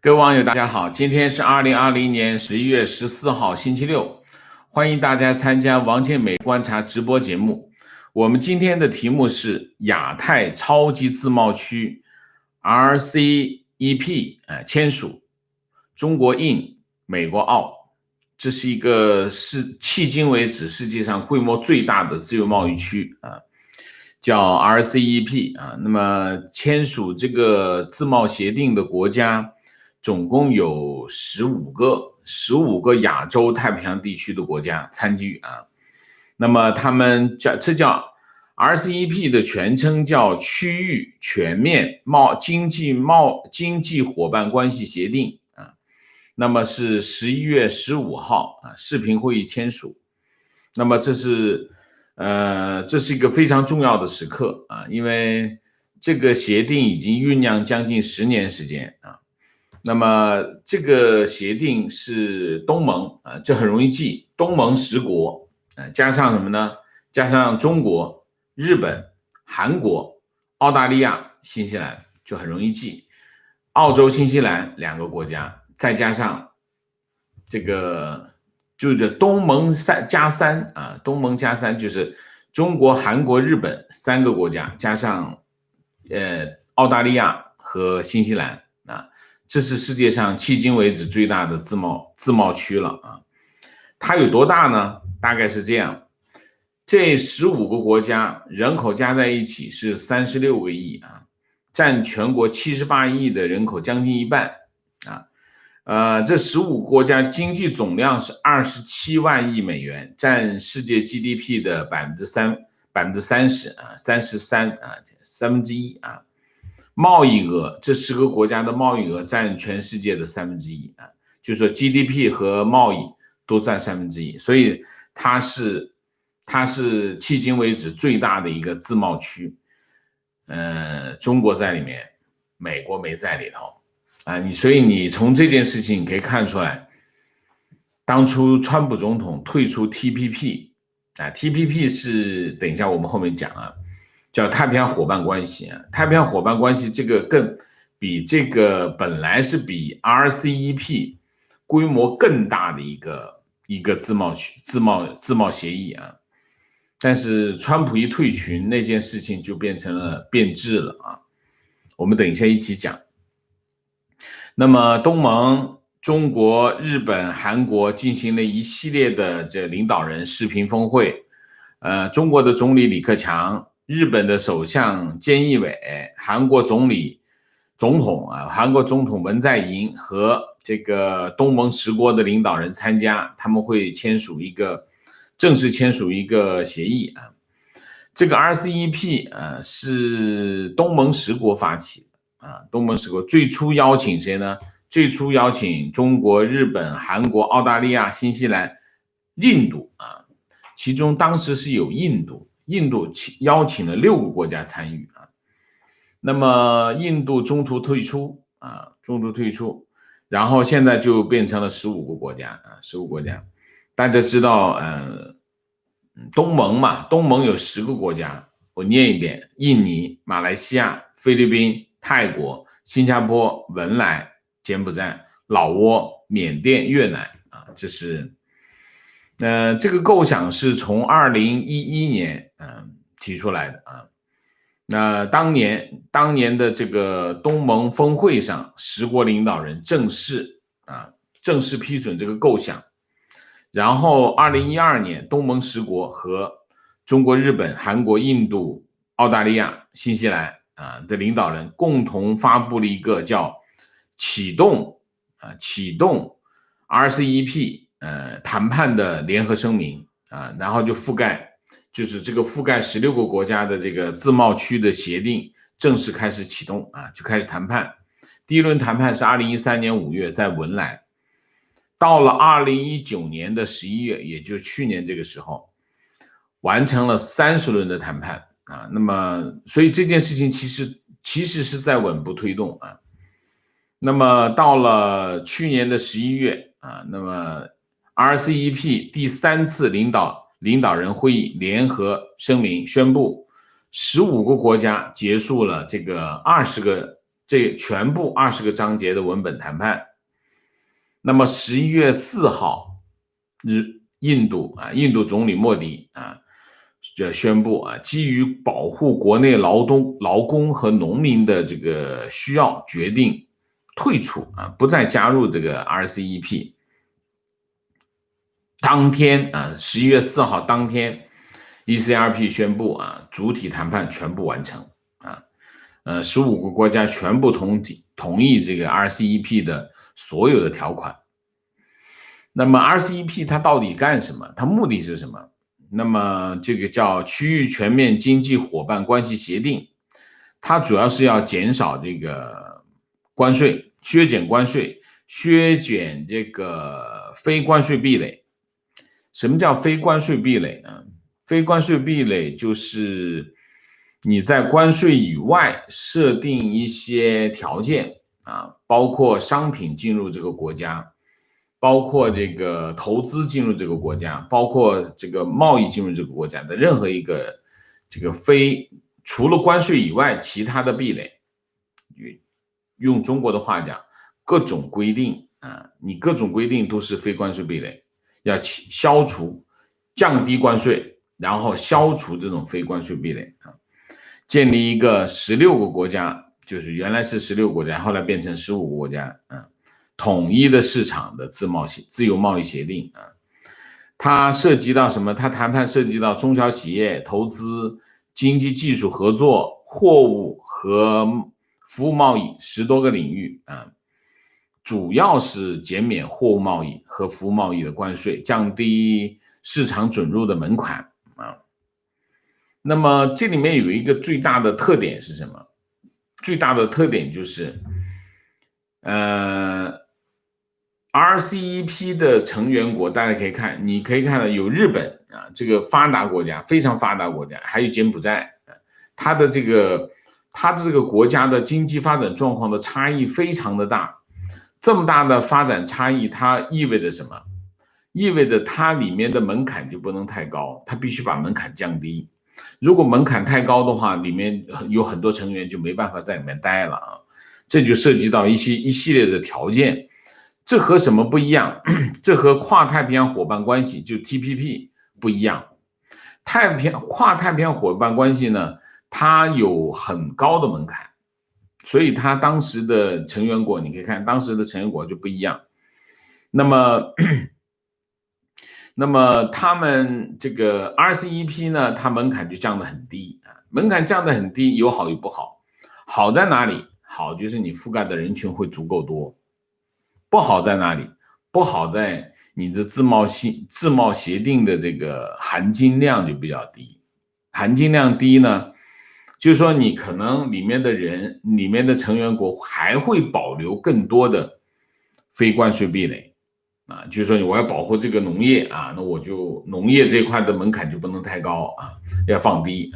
各位网友，大家好，今天是2020年11月14号，星期六，欢迎大家参加王健美观察直播节目。我们今天的题目是亚太超级自贸区 RCEP 签署，中国印，美国澳，这是一个迄今为止世界上规模最大的自由贸易区叫 RCEP 那么签署这个自贸协定的国家总共有15个亚洲太平洋地区的国家参与那么他们这叫 RCEP 的全称叫区域全面经济伙伴关系协定那么是11月15号视频会议签署。那么这是一个非常重要的时刻因为这个协定已经酝酿将近10年时间那么这个协定是东盟这很容易记，东盟10国加上什么呢？加上中国、日本、韩国、澳大利亚、新西兰就很容易记，澳洲、新西兰2个国家，再加上这个就是东盟加3东盟加3就是中国、韩国、日本3个国家，加上澳大利亚和新西兰这是世界上迄今为止最大的自贸区了它有多大呢？大概是这样，这15个国家人口加在一起是36个亿占全国78亿的人口将近一半这15个国家经济总量是27万亿美元，占世界 GDP 的33%贸易额，这10个国家的贸易额占全世界的1/3就是说 GDP 和贸易都占1/3，所以它是迄今为止最大的一个自贸区。中国在里面，美国没在里头所以你从这件事情你可以看出来，当初川普总统退出 TPP 是等一下我们后面讲叫太平洋伙伴关系太平洋伙伴关系这个更比这个本来是比 RCEP 规模更大的一个自贸协议但是川普一退群，那件事情就变成了变质了我们等一下一起讲。那么东盟、中国、日本、韩国进行了一系列的这领导人视频峰会中国的总理李克强，日本的首相菅义伟，韩国总统文在寅和这个东盟10国的领导人参加，他们会正式签署一个协议这个 RCEP 是东盟10国发起的东盟10国最初邀请谁呢？最初邀请中国、日本、韩国、澳大利亚、新西兰、印度其中当时是有印度邀请了6个国家参与那么印度中途退出然后现在就变成了15个国家15个国家。大家知道东盟有10个国家，我念一遍：印尼、马来西亚、菲律宾、泰国、新加坡、文莱、柬埔寨、老挝、缅甸、越南这是这个构想是从2011年提出来的那当年的这个东盟峰会上10国领导人正式批准这个构想，然后2012年东盟10国和中国、日本、韩国、印度、澳大利亚、新西兰的领导人共同发布了一个叫启动 RCEP 谈判的联合声明然后就是这个覆盖16个国家的这个自贸区的协定正式开始启动就开始谈判。第一轮谈判是2013年5月在文莱，到了2019年的11月，也就是去年这个时候，完成了30轮的谈判那么所以这件事情其实是在稳步推动那么到了去年的11月那么 RCEP 第3次领导人会议联合声明宣布15个国家结束了这个20个这全部20个章节的文本谈判。那么11月4号，印度总理莫迪就宣布基于保护国内劳工和农民的这个需要，决定退出不再加入这个 RCEP。当天11月4号当天 ECRP 宣布主体谈判全部完成15个国家全部同意这个 RCEP 的所有的条款。那么 RCEP 它到底干什么？它目的是什么？那么这个叫区域全面经济伙伴关系协定，它主要是要减少这个关税，削减关税，削减这个非关税壁垒。什么叫非关税壁垒呢？非关税壁垒就是你在关税以外设定一些条件包括商品进入这个国家，包括这个投资进入这个国家，包括这个贸易进入这个国家的任何一个这个除了关税以外其他的壁垒，用中国的话讲，各种规定你各种规定都是非关税壁垒，要消除降低关税，然后消除这种非关税壁垒建立一个16个国家，就是原来是16个国家，后来变成15个国家统一的市场的自由贸易协定它涉及到什么？它谈判涉及到中小企业投资、经济技术合作、货物和服务贸易10多个领域主要是减免货物贸易和服务贸易的关税，降低市场准入的门槛那么这里面有一个最大的特点是什么？最大的特点就是RCEP 的成员国，大家可以看，你可以看到有日本这个发达国家，非常发达国家，还有柬埔寨它的这个国家的经济发展状况的差异非常的大。这么大的发展差异，它意味着什么？意味着它里面的门槛就不能太高，它必须把门槛降低。如果门槛太高的话，里面有很多成员就没办法在里面待了这就涉及到一系列的条件。这和什么不一样？这和跨太平洋伙伴关系就 TPP 不一样。跨太平洋伙伴关系呢，它有很高的门槛，所以它当时的成员国，你可以看当时的成员国就不一样。那么他们这个 RCEP 呢，它门槛就降得很低门槛降得很低，有好有不好。好在哪里？好就是你覆盖的人群会足够多。不好在哪里？不好在你的自贸协定的这个含金量就比较低。含金量低呢，就是说你可能里面的成员国还会保留更多的非关税壁垒就是说我要保护这个农业那我就农业这块的门槛就不能太高要放低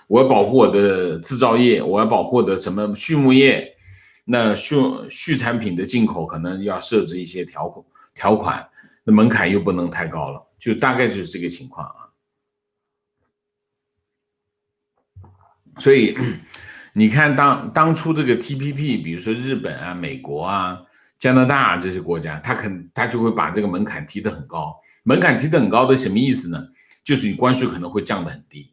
我要保护我的制造业，我要保护我的什么畜牧业，那畜产品的进口可能要设置一些条款，那门槛又不能太高了，就大概就是这个情况所以你看当初这个 TPP， 比如说日本美国加拿大这些国家，他就会把这个门槛提得很高。门槛提得很高的什么意思呢？就是你关税可能会降得很低，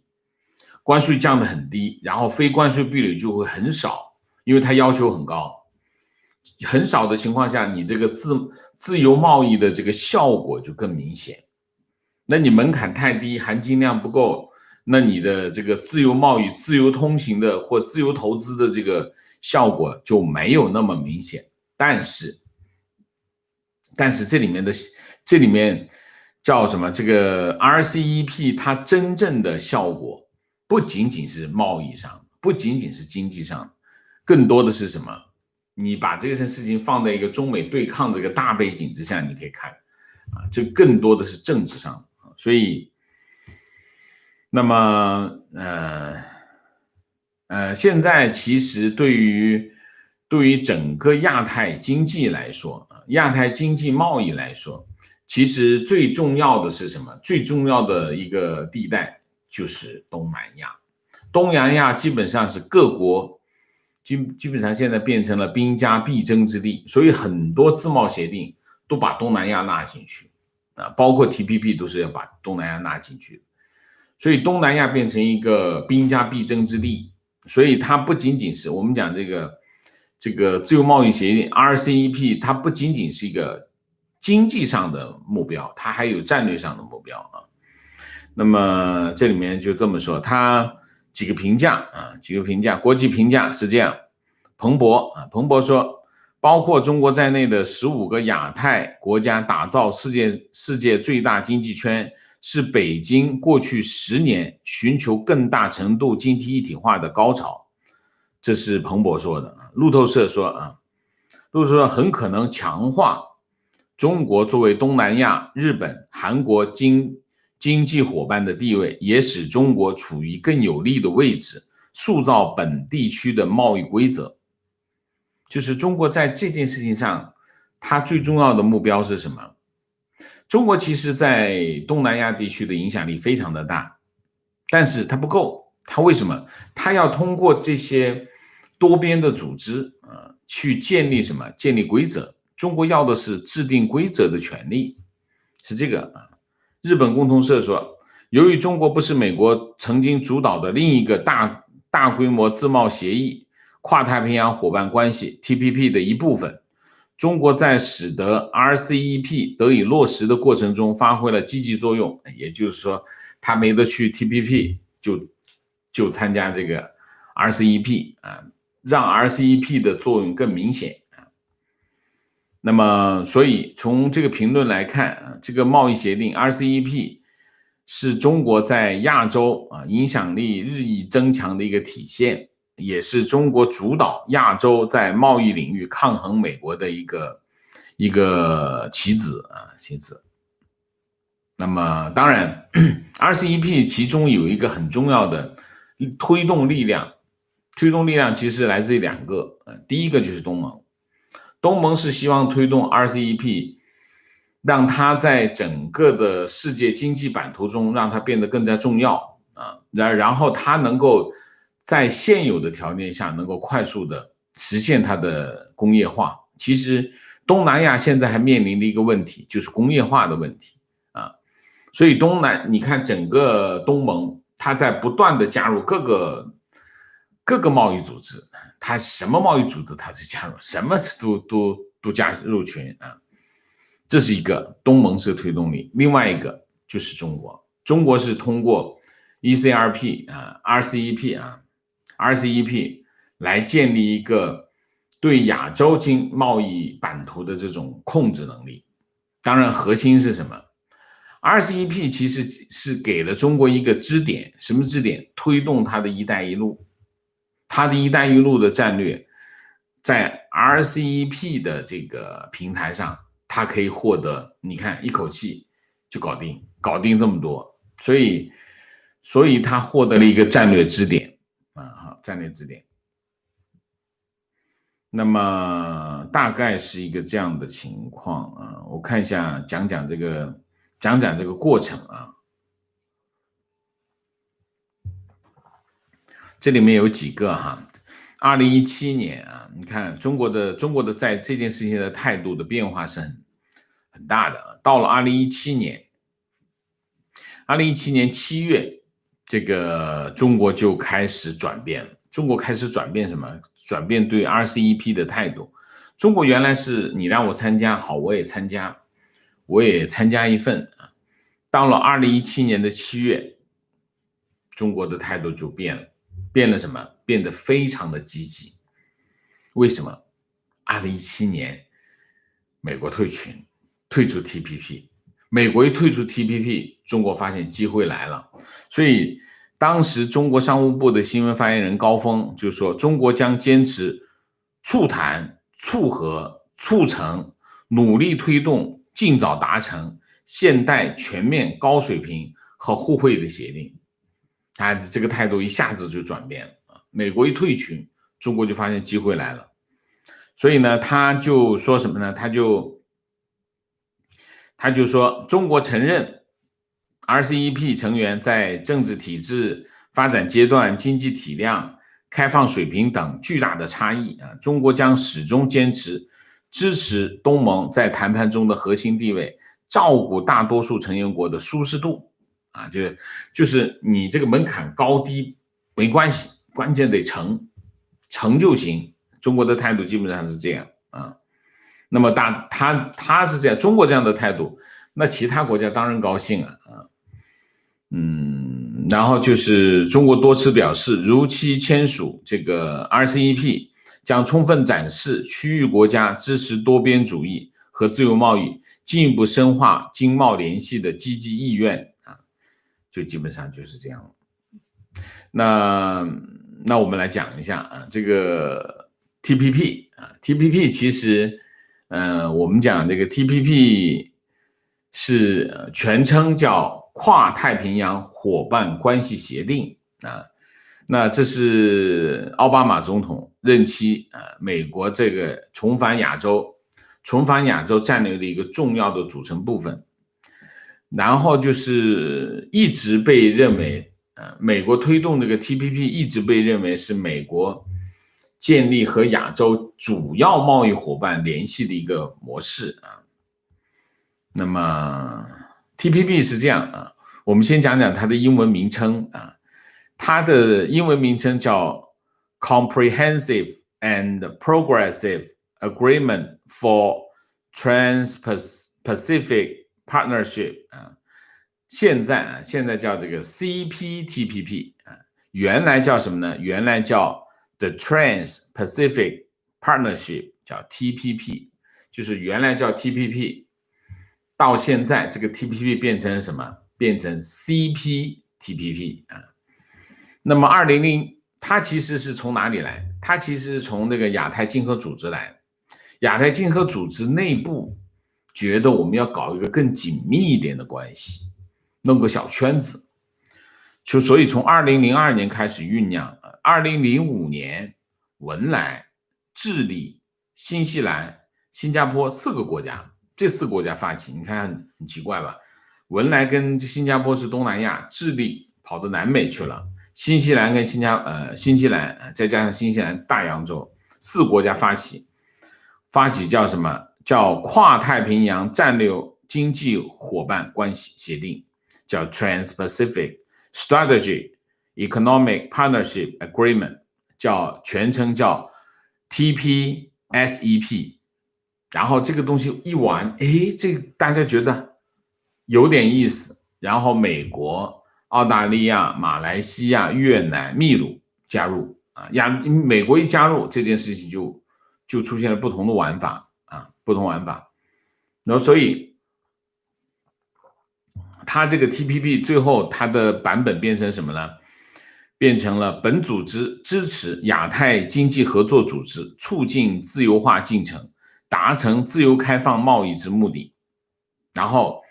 关税降得很低，然后非关税壁垒就会很少，因为它要求很高。很少的情况下，你这个自由贸易的这个效果就更明显。那你门槛太低，含金量不够，那你的这个自由贸易、自由通行的或自由投资的这个效果就没有那么明显。但是这里面叫什么？这个 RCEP 它真正的效果不仅仅是贸易上，不仅仅是经济上，更多的是什么？你把这件事情放在一个中美对抗这个大背景之下，你可以看这更多的是政治上。所以那么现在其实对于整个亚太经济来说，亚太经济贸易来说，其实最重要的是什么？最重要的一个地带就是东南亚。东南亚基本上是各国基本上现在变成了兵家必争之地，所以很多自贸协定都把东南亚纳进去啊，包括 TPP 都是要把东南亚纳进去，所以东南亚变成一个兵家必争之地，所以它不仅仅是我们讲这个自由贸易协定 RCEP， 它不仅仅是一个经济上的目标，它还有战略上的目标啊。那么这里面就这么说，它几个评价，国际评价是这样。彭博说，包括中国在内的15个亚太国家打造世界最大经济圈，是北京过去10年寻求更大程度经济一体化的高潮。这是彭博说的。路透社说很可能强化中国作为东南亚、日本、韩国经济伙伴的地位，也使中国处于更有利的位置，塑造本地区的贸易规则。就是中国在这件事情上，它最重要的目标是什么？中国其实在东南亚地区的影响力非常的大，但是它不够。它为什么？它要通过这些多边的组织去建立什么？建立规则。中国要的是制定规则的权利，是这个啊。日本共同社说，由于中国不是美国曾经主导的另一个大规模自贸协议跨太平洋伙伴关系 TPP 的一部分，中国在使得 RCEP 得以落实的过程中发挥了积极作用，也就是说，他没得去 TPP 就参加这个 RCEP 啊，让 RCEP 的作用更明显。那么，所以从这个评论来看，这个贸易协定 RCEP 是中国在亚洲影响力日益增强的一个体现，也是中国主导亚洲在贸易领域抗衡美国的一个棋子。那么，当然，RCEP 其中有一个很重要的推动力量其实来自于2个，第一个就是东盟。东盟是希望推动 RCEP， 让它在整个的世界经济版图中让它变得更加重要啊，然后它能够在现有的条件下能够快速的实现它的工业化。其实东南亚现在还面临的一个问题就是工业化的问题啊，所以你看整个东盟，它在不断的加入各个贸易组织。他什么贸易组织他是加入，什么都加入群啊，这是一个东盟是推动力。另外一个就是中国是通过 ECRP RCEP 来建立一个对亚洲贸易版图的这种控制能力。当然核心是什么？ RCEP 其实是给了中国一个支点，什么支点？推动它的一带一路。它的一带一路的战略在 RCEP 的这个平台上，它可以获得，你看一口气就搞定这么多，所以它获得了一个战略支点战略支点。那么大概是一个这样的情况啊，我看一下，讲讲这个过程啊。这里面有几个2017年啊，你看中国的在这件事情的态度的变化是很大的。到了2017年7月，这个中国就开始转变了。中国开始转变什么？转变对 RCEP 的态度。中国原来是你让我参加，好，我也参加一份啊。到了2017年的7月，中国的态度就变了。变了什么？变得非常的积极。为什么？2017年美国退出 TPP， 美国一退出 TPP， 中国发现机会来了。所以当时中国商务部的新闻发言人高峰就说，中国将坚持促谈、促和、促成，努力推动尽早达成现代、全面、高水平和互惠的协定。他这个态度一下子就转变了。美国一退群，中国就发现机会来了。所以呢，他就说什么呢？他就说，中国承认 RCEP 成员在政治体制发展阶段、经济体量、开放水平等巨大的差异啊，中国将始终坚持支持东盟在谈判中的核心地位，照顾大多数成员国的舒适度啊，就是你这个门槛高低没关系，关键得成就行。中国的态度基本上是这样啊。那么他是这样，中国这样的态度，那其他国家当然高兴啊。然后就是中国多次表示，如期签署这个 RCEP， 将充分展示区域国家支持多边主义和自由贸易，进一步深化经贸联系的积极意愿啊，就基本上就是这样。那我们来讲一下啊，这个 TPP 啊 ，TPP 其实，我们讲这个 TPP 是全称叫跨太平洋伙伴关系协定啊。那这是奥巴马总统任期美国这个重返亚洲战略的一个重要的组成部分。然后就是一直被认为，美国推动这个 TPP 一直被认为是美国建立和亚洲主要贸易伙伴联系的一个模式啊。那么 TPP 是这样啊，我们先讲讲它的英文名称啊，它的英文名称叫 Comprehensive and Progressive Agreement for Trans-Pacific Partnership 啊，现在叫这个 CPTPP 啊，原来叫什么呢？原来叫 The Trans-Pacific Partnership， 叫 TPP， 就是原来叫 TPP， 到现在这个 TPP 变成什么？变成 CPTPP 啊。那么它其实是从哪里来？它其实是从那个亚太经合组织来。亚太经合组织内部觉得我们要搞一个更紧密一点的关系，弄个小圈子，所以从2002年开始酝酿，2005年文莱、智利、新西兰、新加坡4个国家，这4个国家发起，你看很奇怪吧？文莱跟新加坡是东南亚，智利跑到南美去了，新西兰跟新西兰再加上新西兰大洋洲4个国家发起叫什么？叫跨太平洋战略经济伙伴关系协定，叫 Trans-Pacific Strategy Economic Partnership Agreement， 全称叫 TPSEP。然后这个东西一玩，这个大家觉得有点意思。然后美国、澳大利亚、马来西亚、越南、秘鲁加入啊，美国一加入，这件事情就出现了不同的玩法啊，不同玩法。然后所以它这个 TPP 最后它的版本变成什么呢？变成了本组织支持亚太经济合作组织促进自由化进程，达成自由开放贸易之目的。然后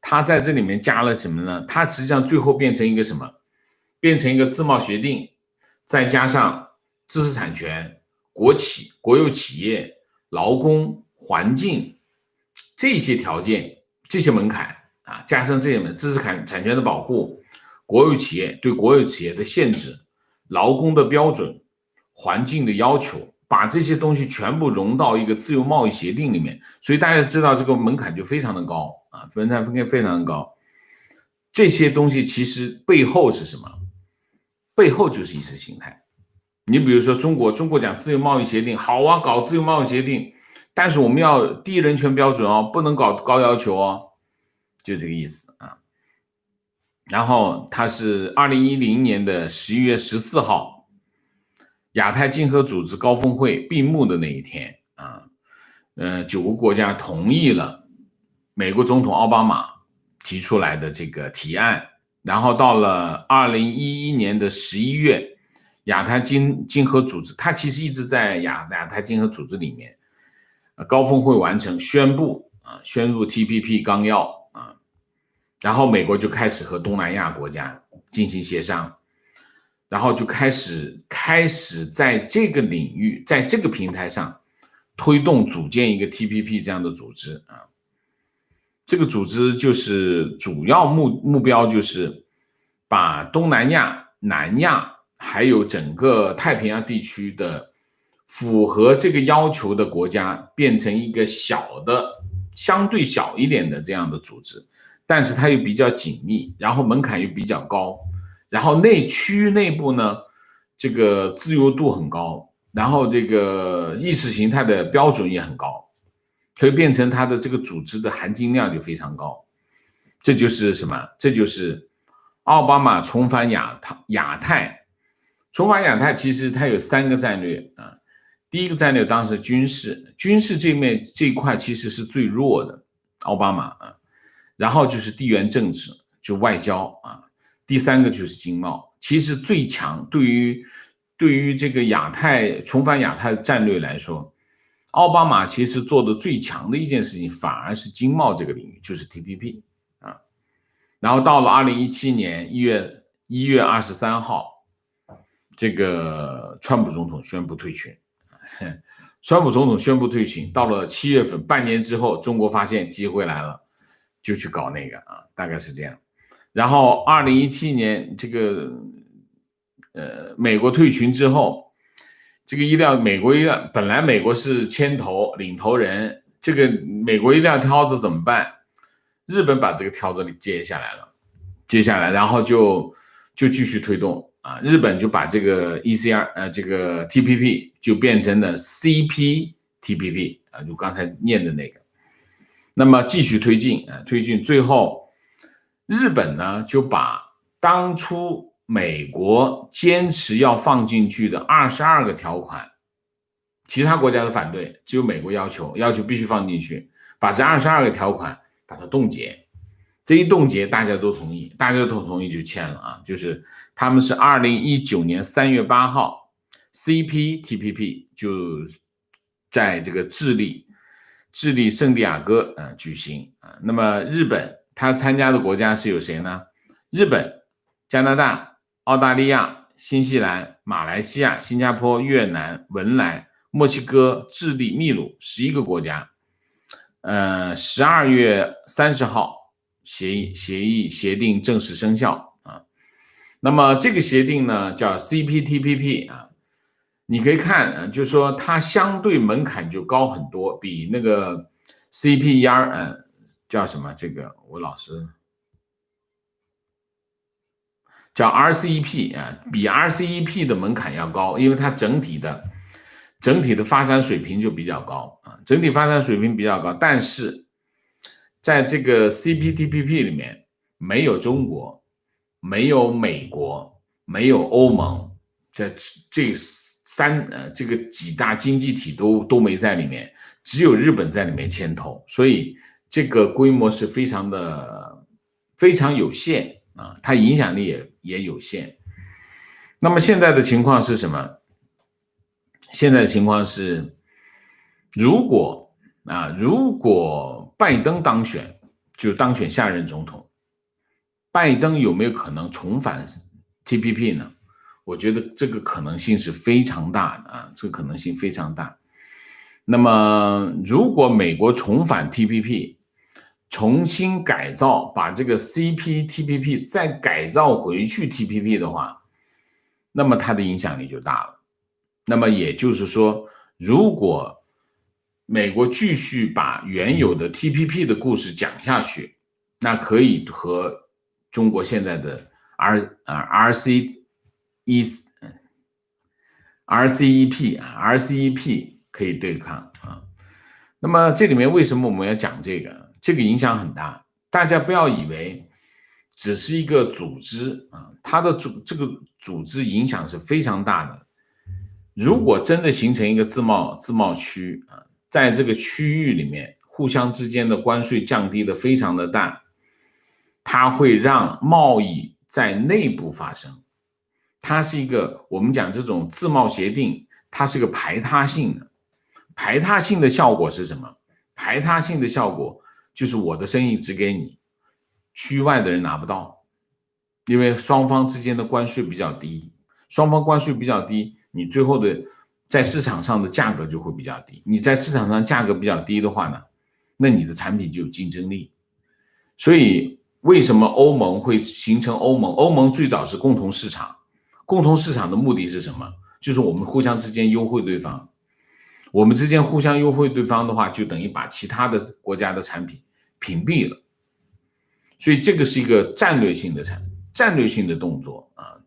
它在这里面加了什么呢？它实际上最后变成一个什么？变成一个自贸协定，再加上知识产权、国有企业、劳工、环境这些条件、这些门槛啊，加上这些知识产权的保护、国有企业对国有企业的限制、劳工的标准、环境的要求，把这些东西全部融到一个自由贸易协定里面，所以大家知道这个门槛就非常的高啊，非常的高。这些东西其实背后是什么？背后就是意识形态。你比如说中国讲自由贸易协定，好啊，搞自由贸易协定，但是我们要低人权标准哦，不能搞高要求哦，就这个意思啊。然后它是2010年的11月14号，亚太经合组织高峰会闭幕的那一天啊，9个国家同意了美国总统奥巴马提出来的这个提案。然后到了2011年的11月，亚太经合组织，它其实一直在亚太经合组织里面，高峰会完成，宣布 TPP 纲要啊，然后美国就开始和东南亚国家进行协商，然后就开始在这个领域，在这个平台上推动组建一个 TPP 这样的组织啊。这个组织就是主要目标就是把东南亚、南亚还有整个太平洋地区的符合这个要求的国家变成一个小的、相对小一点的这样的组织，但是它又比较紧密，然后门槛又比较高，然后区域内部呢，这个自由度很高，然后这个意识形态的标准也很高，所以变成它的这个组织的含金量就非常高。这就是什么？这就是奥巴马重返亚太。重返亚太其实它有3个战略啊。第一个战略当时军事这一块其实是最弱的，奥巴马啊。然后就是地缘政治，就外交啊。第3个就是经贸。其实最强对于这个重返亚太的战略来说，奥巴马其实做的最强的一件事情反而是经贸这个领域，就是 TPP 啊。然后到了2017年1月23号，这个川普总统宣布退群。川普总统宣布退群，到了7月份，半年之后，中国发现机会来了，就去搞那个啊，大概是这样。然后2017年这个美国退群之后，这个本来美国是领头人，这个美国一辆挑子怎么办？日本把这个挑子接下来，然后就继续推动啊。日本就把这个 这个 TPP 就变成了 CPTPP 啊，就刚才念的那个。那么继续推进，最后日本呢就把当初美国坚持要放进去的22个条款，其他国家的反对，只有美国要求必须放进去，把这22个条款把它冻结。这一冻结大家都同意就签了啊。就是他们是2019年3月8号 CPTPP 就在这个智利圣地亚哥举行啊。那么日本他参加的国家是有谁呢？日本、加拿大、澳大利亚、新西兰、马来西亚、新加坡、越南、文莱、墨西哥、智利、秘鲁11个国家。12月30号协定正式生效啊。那么这个协定呢叫 CPTPP 啊。你可以看就是说它相对门槛就高很多，比那个 CPER 叫什么？这个我老是叫 RCEP 啊，比 RCEP 的门槛要高，因为它整体的发展水平就比较高啊，但是在这个 CPTPP 里面没有中国，没有美国，没有欧盟，在这个几大经济体都没在里面，只有日本在里面牵头，所以这个规模是非常有限啊，它影响力也有限。那么现在的情况是什么？现在的情况是，如果拜登当选，就当选下任总统，拜登有没有可能重返 TPP 呢？我觉得这个可能性是非常大的啊，这个可能性非常大。那么如果美国重返 TPP， 重新改造，把这个 CPTPP 再改造回去 TPP 的话，那么它的影响力就大了。那么也就是说，如果美国继续把原有的 TPP 的故事讲下去，那可以和中国现在的 RCEP 可以对抗啊。那么这里面为什么我们要讲这个？这个影响很大，大家不要以为只是一个组织啊，它的这个组织影响是非常大的。如果真的形成一个自贸区啊，在这个区域里面，互相之间的关税降低的非常的大，它会让贸易在内部发生。它是一个我们讲这种自贸协定，它是个排他性的。排他性的效果是什么？排他性的效果就是我的生意只给你，区外的人拿不到，因为双方之间的关税比较低，你最后的在市场上的价格就会比较低。你在市场上价格比较低的话呢，那你的产品就有竞争力。所以为什么欧盟会形成欧盟？欧盟最早是共同市场，共同市场的目的是什么？就是我们互相之间优惠对方。我们之间互相优惠对方的话，就等于把其他的国家的产品屏蔽了。所以这个是一个战略性的动作啊。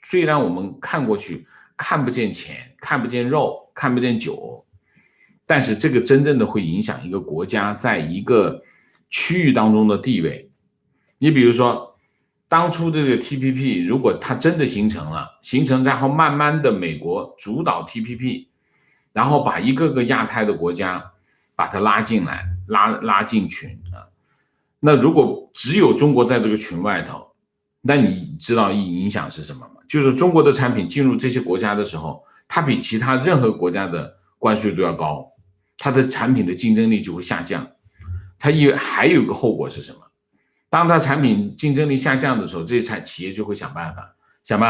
虽然我们看过去看不见钱，看不见肉，看不见酒，但是这个真正的会影响一个国家在一个区域当中的地位。你比如说，当初这个 TPP 如果它真的形成，然后慢慢的美国主导 TPP， 然后把一个个亚太的国家把它拉进来，拉进群啊。那如果只有中国在这个群外头，那你知道影响是什么吗？就是中国的产品进入这些国家的时候，它比其他任何国家的关税都要高，它的产品的竞争力就会下降。它还有一个后果是什么？当它产品竞争力下降的时候，这些企业就会想办法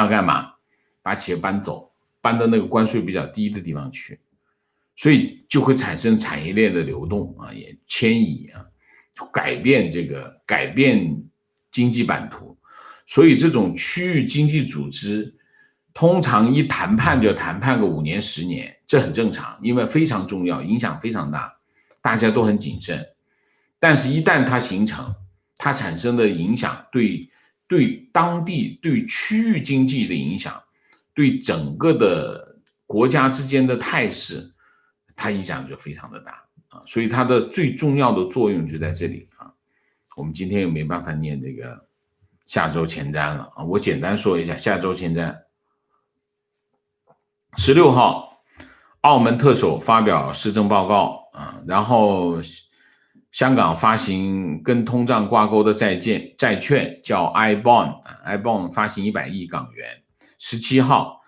干嘛？把企业搬走，搬到那个关税比较低的地方去，所以就会产生产业链的流动啊，也迁移啊，改变经济版图。所以这种区域经济组织通常一谈判就要谈判个5年10年，这很正常，因为非常重要，影响非常大，大家都很谨慎。但是一旦它形成，它产生的影响，对当地对区域经济的影响，对整个的国家之间的态势，它影响就非常的大啊。所以它的最重要的作用就在这里啊。我们今天又没办法念这个下周前瞻了啊，我简单说一下下周前瞻。16号，澳门特首发表施政报告啊，然后香港发行跟通胀挂钩的债券叫 iBond 发行100亿港元。17号，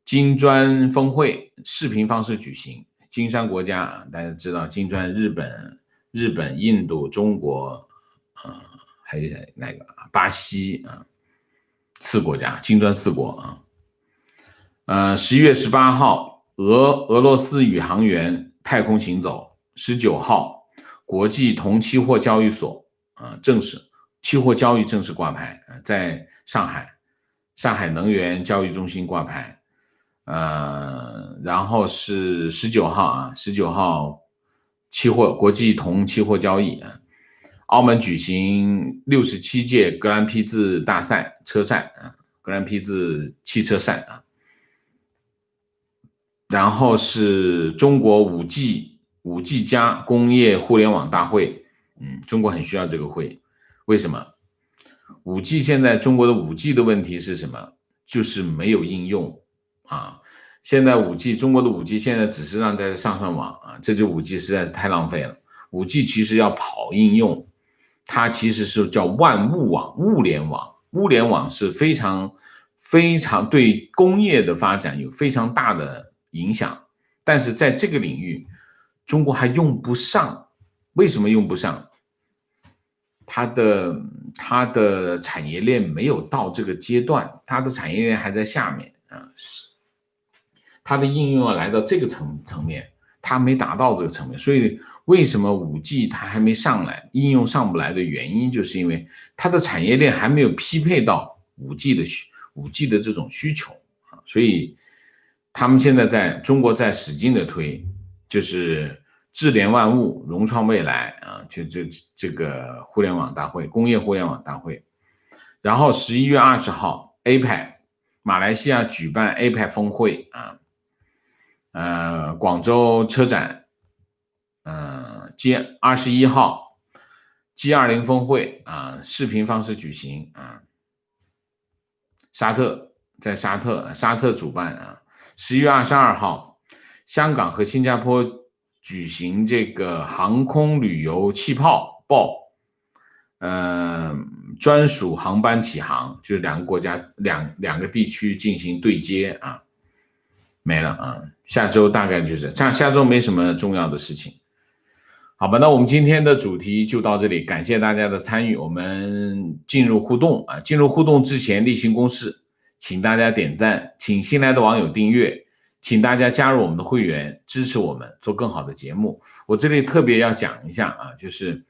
金砖峰会视频方式举行，金砖国家啊，大家知道金砖日本、印度、中国，还有那个巴西啊，4国家，金砖4国啊。11月18号，俄罗斯宇航员太空行走。19号，国际铜期货交易所期货交易正式挂牌，在上海能源交易中心挂牌。然后是19号国际铜期货交易啊。澳门举行67届格兰披治大赛车赛啊，格兰披治汽车赛啊。然后是中国5G 加工业互联网大会，中国很需要这个会，为什么？5G 现在中国的5G 的问题是什么？就是没有应用啊。现在中国的 5G 现在只是让大家上网啊，这就 5G 实在是太浪费了。5G 其实要跑应用，它其实是叫万物网、物联网。物联网是非常对工业的发展有非常大的影响，但是在这个领域中国还用不上。为什么用不上？它的产业链没有到这个阶段，它的产业链还在下面啊，它的应用要来到这个层面，它没达到这个层面。所以为什么 5G 它还没上来，应用上不来的原因，就是因为它的产业链还没有匹配到 5G 的这种需求啊。所以他们现在中国在使劲的推，就是智联万物，融创未来啊，就这个互联网大会，工业互联网大会。然后11月20号 APEC 马来西亚举办 APEC 峰会啊，广州车展21号 G20 峰会啊，视频方式举行啊，沙特主办啊。11月22号，香港和新加坡举行这个航空旅游气泡报，专属航班起航，就是两个国家两个地区进行对接啊，没了啊。下周大概就是这样，下周没什么重要的事情。好吧，那我们今天的主题就到这里，感谢大家的参与。我们进入互动啊，进入互动之前例行公事，请大家点赞，请新来的网友订阅，请大家加入我们的会员，支持我们做更好的节目。我这里特别要讲一下啊，就是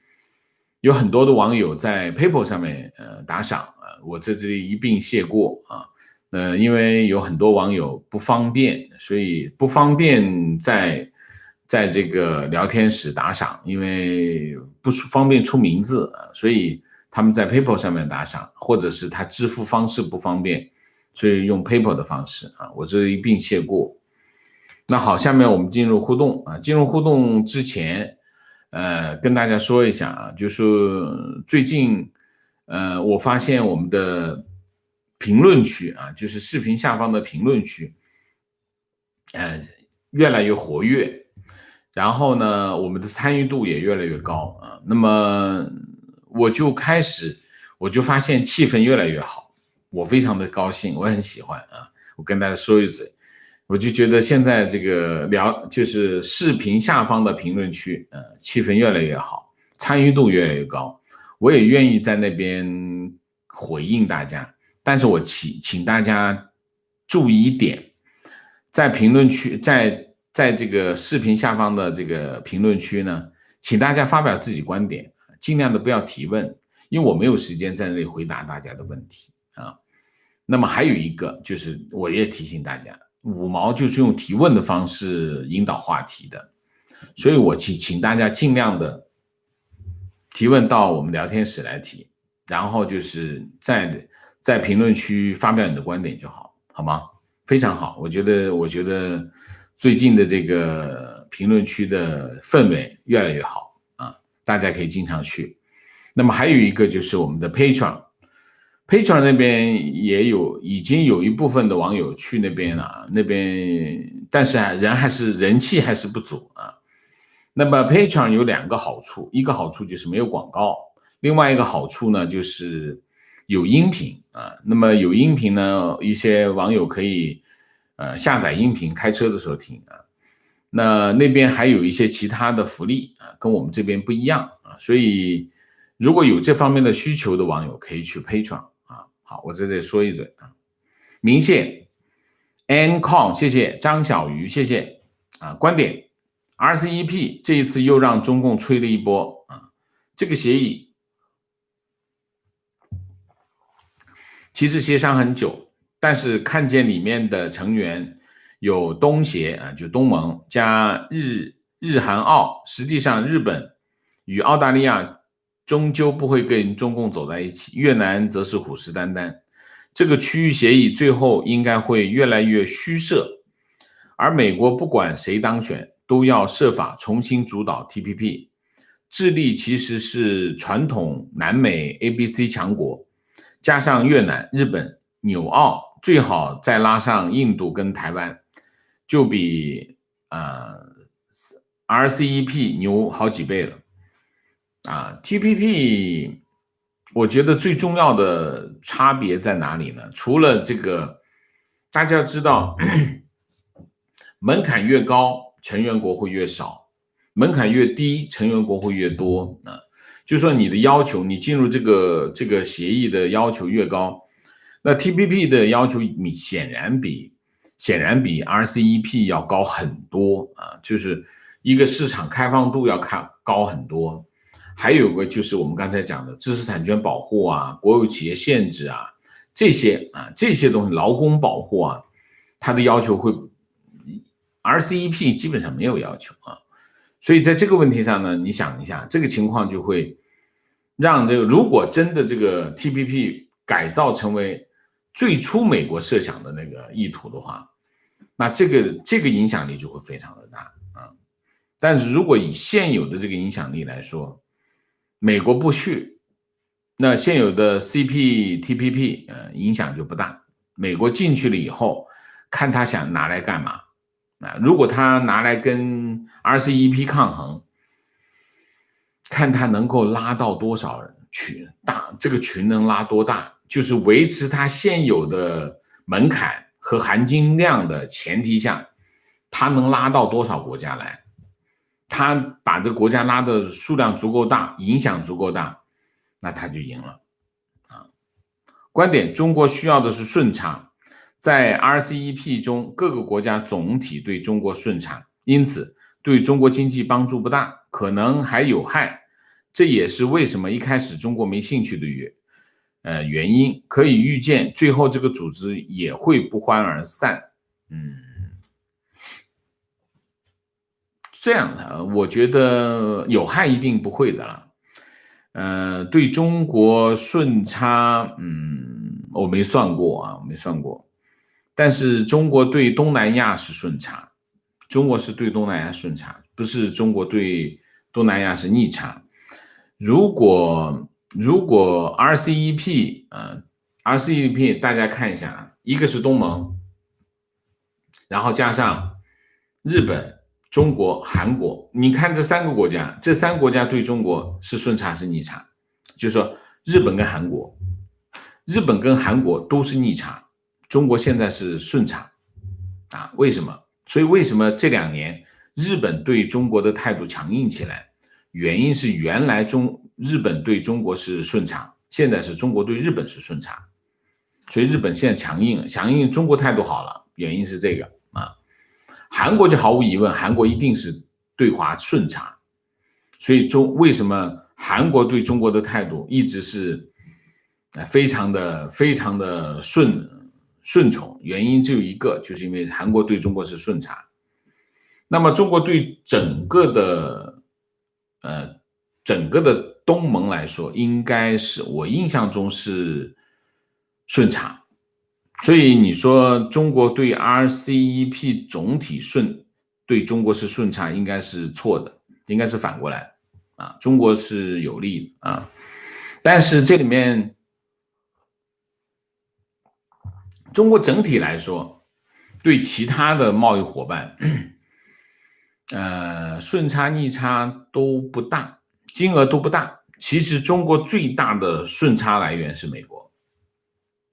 有很多的网友在 PayPal 上面打赏啊，我在这里一并谢过啊。因为有很多网友不方便，所以不方便在这个聊天室打赏，因为不方便出名字，所以他们在 PayPal 上面打赏，或者是他支付方式不方便，所以用 PayPal 的方式啊，我这一并谢过。那好，下面我们进入互动啊，进入互动之前，跟大家说一下啊，就是最近，我发现我们的评论区啊，就是视频下方的评论区，越来越活跃，然后呢，我们的参与度也越来越高啊。那么我就发现气氛越来越好，我非常的高兴，我很喜欢啊。我跟大家说一嘴，我就觉得现在这个就是视频下方的评论区，气氛越来越好，参与度越来越高，我也愿意在那边回应大家。但是我请大家注意一点，在评论区，在这个视频下方的这个评论区呢，请大家发表自己观点，尽量的不要提问，因为我没有时间在那里回答大家的问题啊。那么还有一个就是，我也提醒大家，五毛就是用提问的方式引导话题的，所以我请大家尽量的提问到我们聊天室来提，然后就是在评论区发表你的观点就好，好吗？非常好，我觉得最近的这个评论区的氛围越来越好啊，大家可以经常去。那么还有一个就是我们的 Patreon 那边已经有一部分的网友去那边了，但是人气还是不足啊。那么 Patreon 有2个好处，一个好处就是没有广告，另外一个好处呢就是有音频啊。那么有音频呢，一些网友可以下载音频开车的时候听啊。那边还有一些其他的福利啊，跟我们这边不一样啊，所以如果有这方面的需求的网友可以去 Patreon 啊。好，我在这里说一嘴啊。明谢 Ancon 谢谢张小鱼谢谢啊。观点 RCEP 这一次又让中共吹了一波啊。这个协议其实协商很久，但是看见里面的成员有东协啊，就东盟加日韩澳，实际上日本与澳大利亚终究不会跟中共走在一起，越南则是虎视眈眈。这个区域协议最后应该会越来越虚设，而美国不管谁当选，都要设法重新主导 TPP。智利其实是传统南美 ABC 强国，加上越南、日本、纽澳，最好再拉上印度跟台湾，就比RCEP 牛好几倍了啊。TPP 我觉得最重要的差别在哪里呢？除了这个，大家知道门槛越高，成员国会越少；门槛越低，成员国会越多啊。就是说你的要求，你进入这个协议的要求越高，那 TPP 的要求显然比 RCEP 要高很多啊，就是一个市场开放度要高很多。还有个就是我们刚才讲的知识产权保护啊，国有企业限制啊，这些东西，劳工保护啊，它的要求会 RCEP 基本上没有要求啊。所以在这个问题上呢，你想一下，这个情况就会让这个，如果真的这个 TPP 改造成为最初美国设想的那个意图的话，那这个影响力就会非常的大啊。但是如果以现有的这个影响力来说，美国不去，那现有的 CPTPP 影响就不大。美国进去了以后，看他想拿来干嘛啊？如果他拿来跟 RCEP 抗衡，看他能够拉到多少人群大，这个群能拉多大，就是维持他现有的门槛和含金量的前提下，他能拉到多少国家来？他把这个国家拉的数量足够大，影响足够大，那他就赢了啊。观点：中国需要的是顺差，在 RCEP 中，各个国家总体对中国顺差，因此对中国经济帮助不大，可能还有害。这也是为什么一开始中国没兴趣的原因，可以预见最后这个组织也会不欢而散。这样的，我觉得有害一定不会的了。对中国顺差，我没算过啊，我没算过。但是中国对东南亚是顺差，中国是对东南亚顺差，不是中国对东南亚是逆差。如果 RCEP 大家看一下啊，一个是东盟，然后加上日本、中国、韩国，你看这三个国家，这三个国家对中国是顺差是逆差？就是说日本跟韩国都是逆差，中国现在是顺差啊？为什么？所以为什么这2年日本对中国的态度强硬起来？原因是原来日本对中国是顺差，现在是中国对日本是顺差，所以日本现在强硬，中国态度好了，原因是这个啊。韩国就毫无疑问，韩国一定是对华顺差，所以为什么韩国对中国的态度一直是非常的顺从？原因只有一个，就是因为韩国对中国是顺差。那么中国对整个的东盟来说，应该是我印象中是顺差。所以你说中国对 RCEP 总体对中国是顺差，应该是错的，应该是反过来啊，中国是有利的啊。但是这里面中国整体来说，对其他的贸易伙伴，顺差逆差都不大，金额都不大。其实中国最大的顺差来源是美国，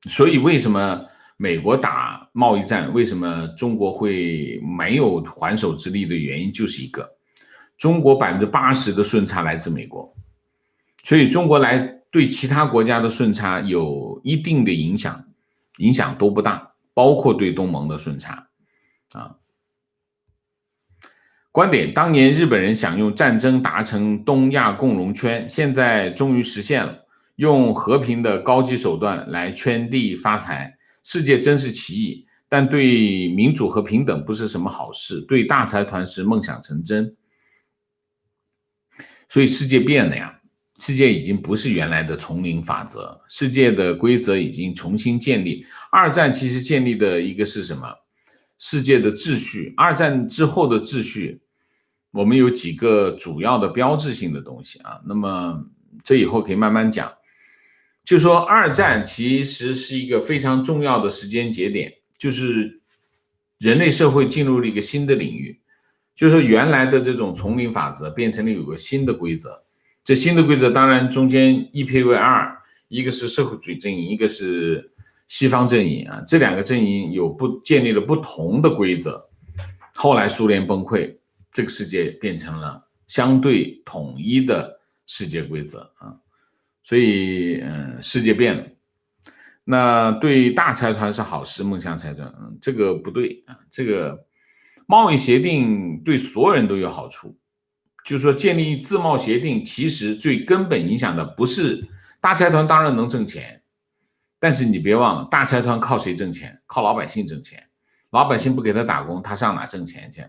所以为什么美国打贸易战，为什么中国会没有还手之力的原因，就是一个中国80%的顺差来自美国，所以中国对其他国家的顺差有一定的影响都不大，包括对东盟的顺差啊。观点：当年日本人想用战争达成东亚共荣圈，现在终于实现了，用和平的高级手段来圈地发财。世界真是奇异，但对民主和平等不是什么好事，对大财团是梦想成真。所以世界变了呀，世界已经不是原来的丛林法则，世界的规则已经重新建立。二战其实建立的一个是什么？世界的秩序。二战之后的秩序，我们有几个主要的标志性的东西啊，那么这以后可以慢慢讲。就说二战其实是一个非常重要的时间节点，就是人类社会进入了一个新的领域，就是原来的这种丛林法则变成了有个新的规则。这新的规则当然中间一撇为二，一个是社会主义阵营，一个是西方阵营啊，这2个阵营建立了不同的规则。后来苏联崩溃，这个世界变成了相对统一的世界规则啊，所以世界变了。那对大财团是好事，梦想财团，这个不对啊。这个贸易协定对所有人都有好处，就是说建立自贸协定，其实最根本影响的不是大财团，当然能挣钱，但是你别忘了，大财团靠谁挣钱？靠老百姓挣钱，老百姓不给他打工，他上哪挣钱去？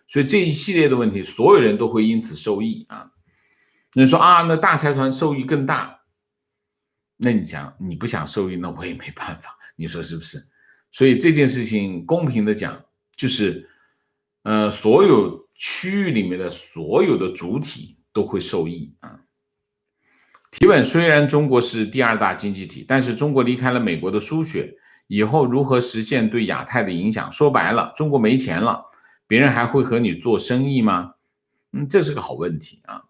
所以这一系列的问题，所有人都会因此受益啊。你说啊，那大财团受益更大，那你讲你不想受益，那我也没办法，你说是不是？所以这件事情公平的讲，就是所有区域里面的所有的主体都会受益啊。提问：虽然中国是第2大经济体，但是中国离开了美国的输血，以后如何实现对亚太的影响？说白了，中国没钱了，别人还会和你做生意吗？这是个好问题啊。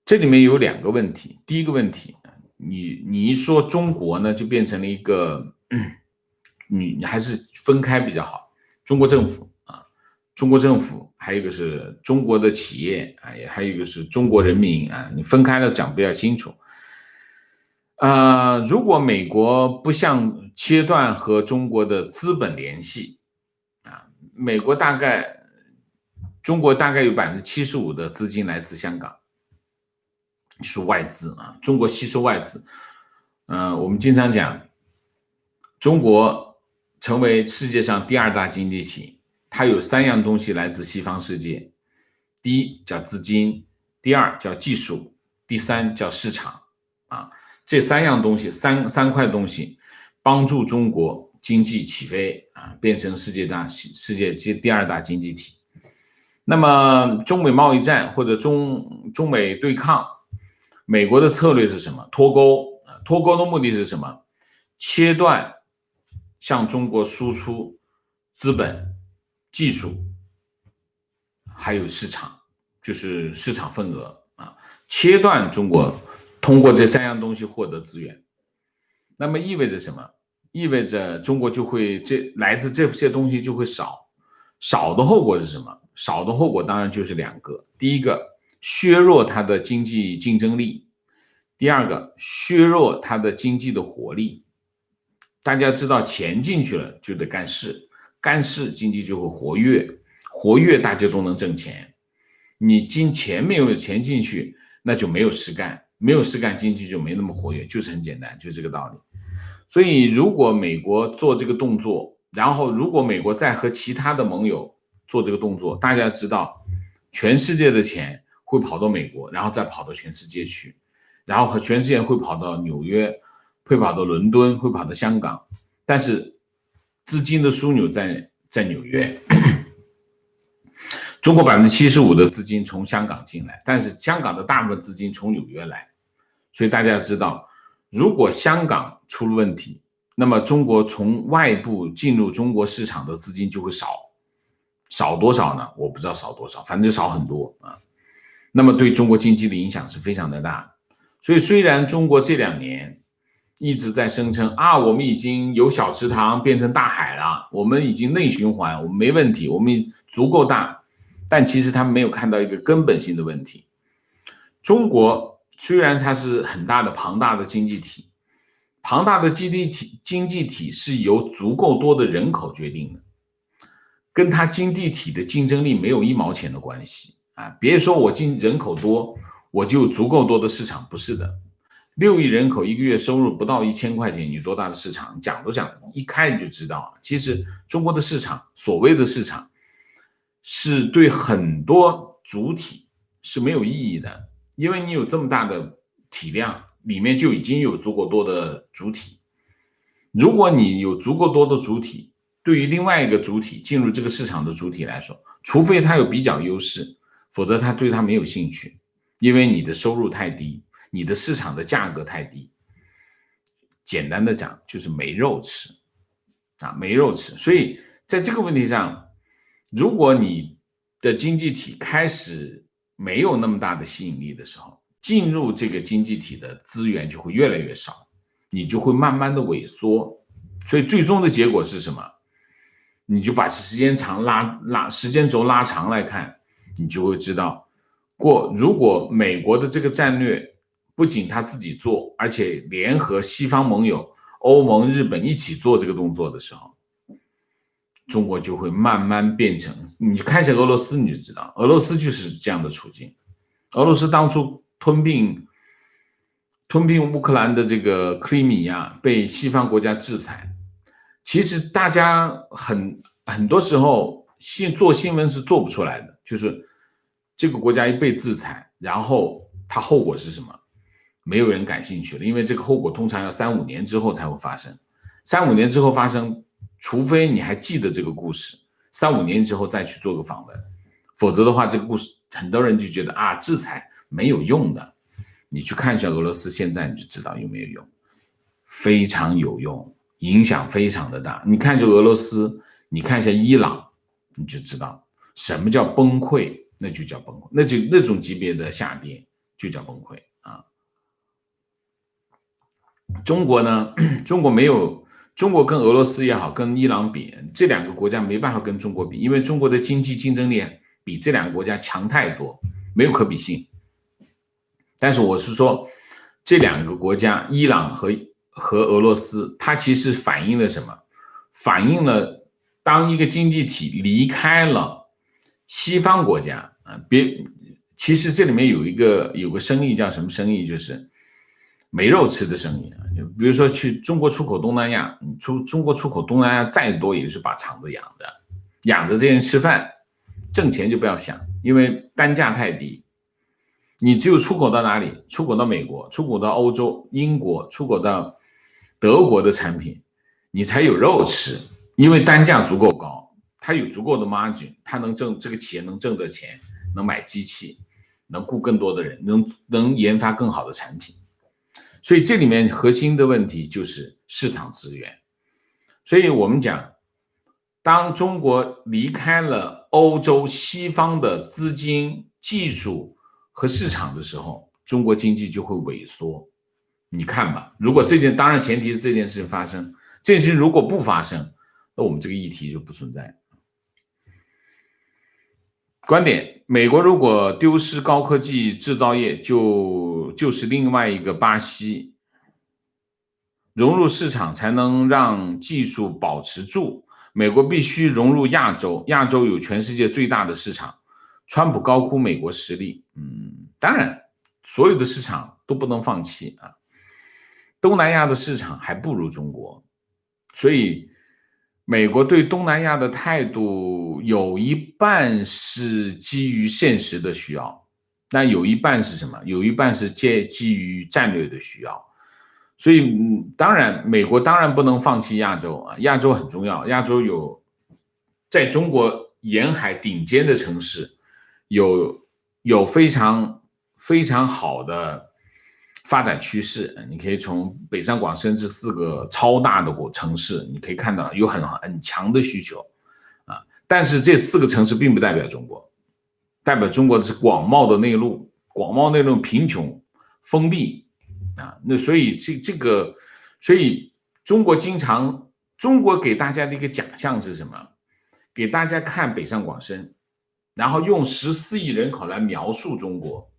这里面有2个问题。第一个问题，你一说中国呢，就变成了一个，你还是分开比较好。中国政府啊，中国政府，还有一个是中国的企业啊，还有一个是中国人民啊，你分开了讲比较清楚。如果美国不想切断和中国的资本联系啊，中国大概有75%的资金来自香港，是外资啊，中国吸收外资。我们经常讲，中国成为世界上第2大经济体，它有3样东西来自西方世界，第一叫资金，第2叫技术，第3叫市场啊。这3样东西，三块东西，帮助中国经济起飞啊，变成世界第2大经济体。那么中美贸易战或者中美对抗，美国的策略是什么？脱钩。脱钩的目的是什么？切断向中国输出资本、技术，还有市场，就是市场份额啊，切断中国通过这3样东西获得资源。那么意味着什么？意味着中国就会来自这些东西就会少。少的后果是什么？少的后果当然就是2个，第一个削弱它的经济竞争力，第2个削弱它的经济的活力。大家知道钱进去了就得干事，干事经济就会活跃，活跃大家都能挣钱。你没有钱进去，那就没有事干，没有事干经济就没那么活跃，就是很简单，就这个道理。所以如果美国做这个动作，然后如果美国再和其他的盟友做这个动作，大家知道全世界的钱会跑到美国，然后再跑到全世界去，然后和全世界会跑到纽约，会跑到伦敦，会跑到香港，但是资金的枢纽在纽约。中国75%的资金从香港进来，但是香港的大部分资金从纽约来。所以大家知道，如果香港出了问题，那么中国从外部进入中国市场的资金就会少多少呢？我不知道少多少，反正就少很多啊。那么对中国经济的影响是非常的大。所以虽然中国这2年一直在声称啊，我们已经由小池塘变成大海了，我们已经内循环，我们没问题，我们足够大，但其实他们没有看到一个根本性的问题。中国虽然它是很大的庞大的经济体，庞大的经济体是由足够多的人口决定的，跟它经济体的竞争力没有1毛钱的关系啊！别说我人口多，我就有足够多的市场，不是的。6亿人口1个月收入不到1000块钱，有多大的市场？讲一开你就知道，其实中国的市场，所谓的市场，是对很多主体是没有意义的，因为你有这么大的体量，里面就已经有足够多的主体。如果你有足够多的主体，对于另外一个主体进入这个市场的主体来说，除非他有比较优势，否则他对他没有兴趣，因为你的收入太低，你的市场的价格太低。简单的讲就是没肉吃啊，没肉吃。所以在这个问题上，如果你的经济体开始没有那么大的吸引力的时候，进入这个经济体的资源就会越来越少，你就会慢慢的萎缩。所以最终的结果是什么？你就把时间轴拉长来看，你就会知道，如果美国的这个战略不仅他自己做，而且联合西方盟友欧盟、日本一起做这个动作的时候，中国就会慢慢变成，你看一下俄罗斯你就知道，俄罗斯就是这样的处境。俄罗斯当初吞并乌克兰的这个克里米亚，被西方国家制裁。其实大家很多时候做新闻是做不出来的，就是这个国家一被制裁，然后它后果是什么？没有人感兴趣了，因为这个后果通常要3-5年之后才会发生。3-5年之后发生，除非你还记得这个故事，3-5年之后再去做个访问，否则的话，这个故事很多人就觉得啊，制裁没有用的。你去看一下俄罗斯现在，你就知道有没有用，非常有用。影响非常的大，你看就俄罗斯，你看一下伊朗，你就知道什么叫崩溃，那就叫崩溃，那种级别的下跌就叫崩溃啊。中国呢，中国跟俄罗斯也好，跟伊朗比，这2个国家没办法跟中国比，因为中国的经济竞争力比这2个国家强太多，没有可比性。但是我是说，这2个国家，伊朗和俄罗斯，它其实反映了什么？反映了当一个经济体离开了西方国家，其实这里面有个生意叫什么生意，就是没肉吃的生意啊。比如说去中国出口东南亚，中国出口东南亚再多也是把厂子养着这些人吃饭，挣钱就不要想，因为单价太低。你只有出口到哪里？出口到美国，出口到欧洲、英国，出口到德国的产品，你才有肉吃，因为单价足够高，它有足够的 margin， 它能挣，这个企业能挣的钱，能买机器，能雇更多的人，能研发更好的产品。所以这里面核心的问题就是市场资源。所以我们讲，当中国离开了欧洲西方的资金、技术和市场的时候，中国经济就会萎缩。你看吧，如果当然前提是这件事情发生，这件事情如果不发生，那我们这个议题就不存在。观点：美国如果丢失高科技制造业，就是另外一个巴西。融入市场才能让技术保持住。美国必须融入亚洲，亚洲有全世界最大的市场。川普高估美国实力，当然，所有的市场都不能放弃啊。东南亚的市场还不如中国，所以美国对东南亚的态度有一半是基于现实的需要，那有一半是什么？有一半是基于战略的需要。所以，当然，美国当然不能放弃亚洲啊，亚洲很重要。亚洲有在中国沿海顶尖的城市，有非常非常好的发展趋势。你可以从北上广深这4个超大的城市，你可以看到有很强的需求啊。但是这4个城市并不代表中国，代表中国的是广袤的内陆，广袤内陆贫穷、封闭。那所以所以中国给大家的一个假象是什么？给大家看北上广深，然后用14亿人口来描述中国，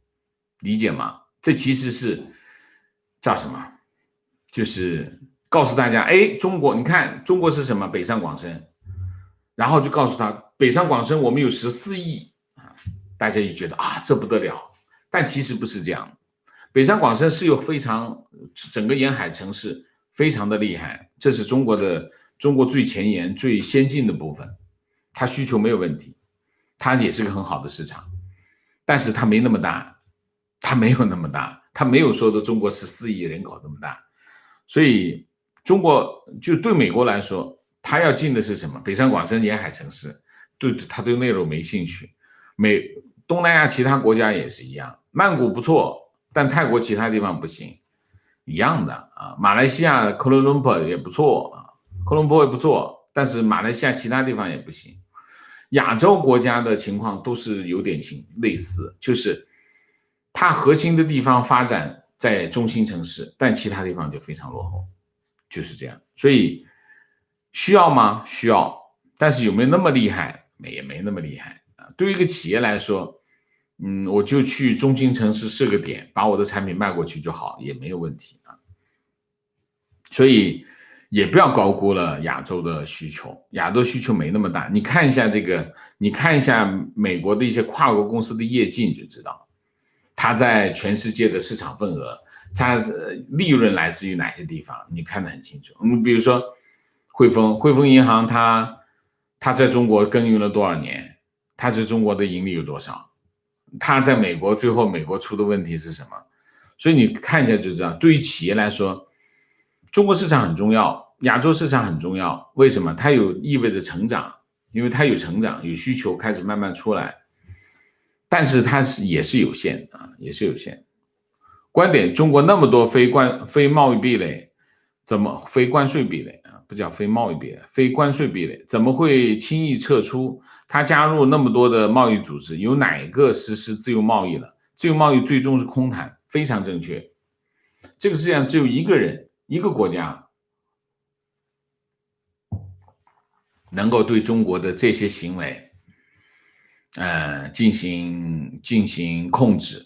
理解吗？这其实是叫什么？就是告诉大家，中国，你看中国是什么？北上广深，然后就告诉他，北上广深我们有14亿啊，大家就觉得这不得了，但其实不是这样。北上广深是有整个沿海城市非常的厉害，这是中国最前沿、最先进的部分，它需求没有问题，它也是个很好的市场，但是它没那么大，它没有那么大，它没有说的中国14亿人口那么大，所以中国就对美国来说，它要进的是什么？北上广深沿海城市，它对内陆没兴趣。东南亚其他国家也是一样，曼谷不错。但泰国其他地方不行，一样的啊。马来西亚科伦坡也不错啊，科伦坡也不错，但是马来西亚其他地方也不行。亚洲国家的情况都是有点类似，就是它核心的地方发展在中心城市，但其他地方就非常落后，就是这样。所以需要吗？需要，但是有没有那么厉害？也没那么厉害啊。对于一个企业来说，我就去中心城市设个点，把我的产品卖过去就好，也没有问题啊。所以也不要高估了亚洲的需求，亚洲需求没那么大。你看一下美国的一些跨国公司的业绩，你就知道，它在全世界的市场份额，它利润来自于哪些地方，你看得很清楚。比如说汇丰银行，它在中国耕耘了多少年，它在中国的盈利有多少？他在美国，最后美国出的问题是什么？所以你看一下就知道，对于企业来说，中国市场很重要，亚洲市场很重要。为什么？它意味着成长，因为它有成长，有需求开始慢慢出来，但是它也是有限啊，也是有限。观点：中国那么多非贸易壁垒，非关税壁垒啊？不叫非贸易壁垒，非关税壁垒，怎么会轻易撤出？他加入那么多的贸易组织，有哪个实施自由贸易了？自由贸易最终是空谈，非常正确。这个世界上只有一个人、一个国家能够对中国的这些行为，进行控制，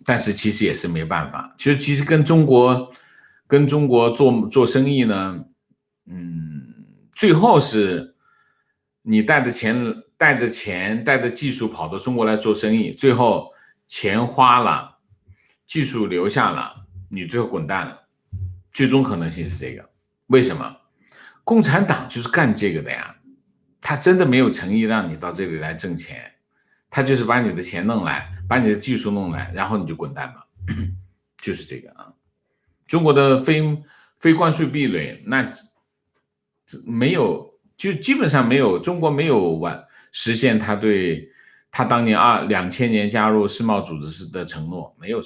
但是其实也是没办法。其实跟中国做生意呢，最后是你带着钱、带着技术跑到中国来做生意，最后钱花了，技术留下了，你最后滚蛋了，最终可能性是这个。为什么？共产党就是干这个的呀，他真的没有诚意让你到这里来挣钱，他就是把你的钱弄来，把你的技术弄来，然后你就滚蛋吧，就是这个啊。中国的非关税壁垒，那没有，就基本上没有，中国没有实现他当年2000年加入世贸组织的承诺，没有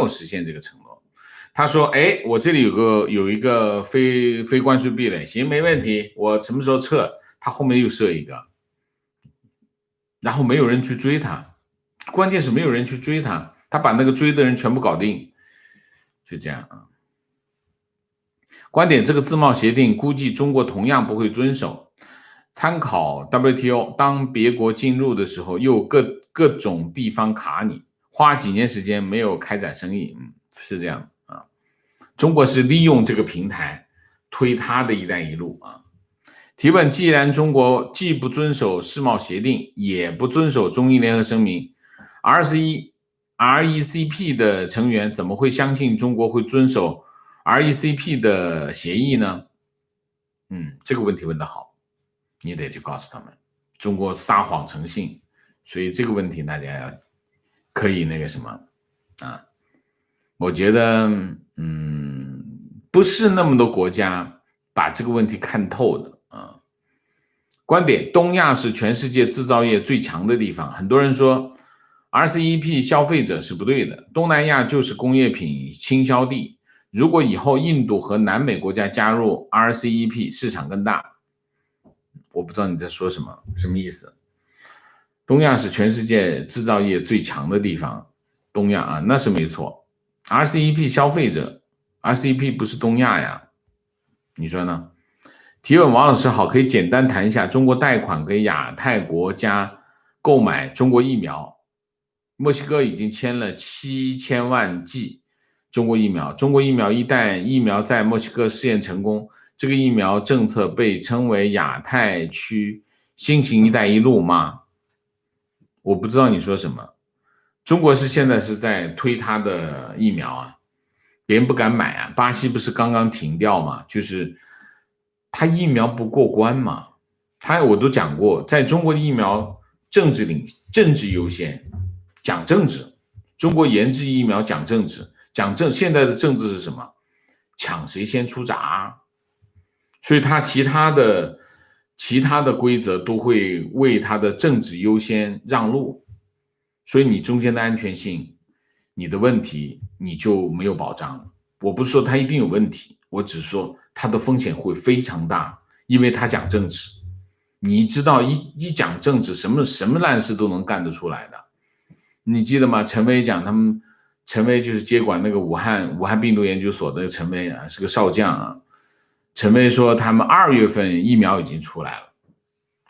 实现这个承诺。他说，哎，我这里有一个非关税壁垒，行，没问题，我什么时候撤？他后面又设一个，然后没有人去追他，关键是没有人去追他，他把那个追的人全部搞定，就这样啊。观点，这个自贸协定估计中国同样不会遵守。参考 WTO， 当别国进入的时候，又各种地方卡你，花几年时间没有开展生意，是这样啊。中国是利用这个平台推他的一带一路啊。提问，既然中国既不遵守世贸协定，也不遵守中英联合声明 ，RCEP 的成员怎么会相信中国会遵守 RCEP 的协议呢？这个问题问得好，你得去告诉他们，中国撒谎成性，所以这个问题大家要可以那个什么啊？我觉得不是那么多国家把这个问题看透的啊。观点，东亚是全世界制造业最强的地方，很多人说 RCEP 消费者是不对的，东南亚就是工业品倾销地。如果以后印度和南美国家加入 RCEP， 市场更大。我不知道你在说什么，什么意思？东亚是全世界制造业最强的地方，东亚啊，那是没错。RCEP 消费者 ，RCEP 不是东亚呀，你说呢？提问，王老师好，可以简单谈一下中国贷款给亚太国家购买中国疫苗。墨西哥已经签了7000万剂中国疫苗，中国疫苗一旦疫苗在墨西哥试验成功，这个疫苗政策被称为亚太区新型一带一路吗？我不知道你说什么。中国现在是在推他的疫苗啊，别人不敢买啊。巴西不是刚刚停掉吗？就是他疫苗不过关嘛。我都讲过，在中国的疫苗政治优先，讲政治。中国研制疫苗讲政治，现在的政治是什么？抢谁先出闸。所以他其他的规则都会为他的政治优先让路，所以你中间的安全性，你的问题你就没有保障了。我不是说他一定有问题，我只是说他的风险会非常大，因为他讲政治。你知道一讲政治，什么烂事都能干得出来的。你记得吗？陈薇讲陈薇就是接管那个武汉病毒研究所的陈薇啊，是个少将啊。陈薇说他们2月份疫苗已经出来了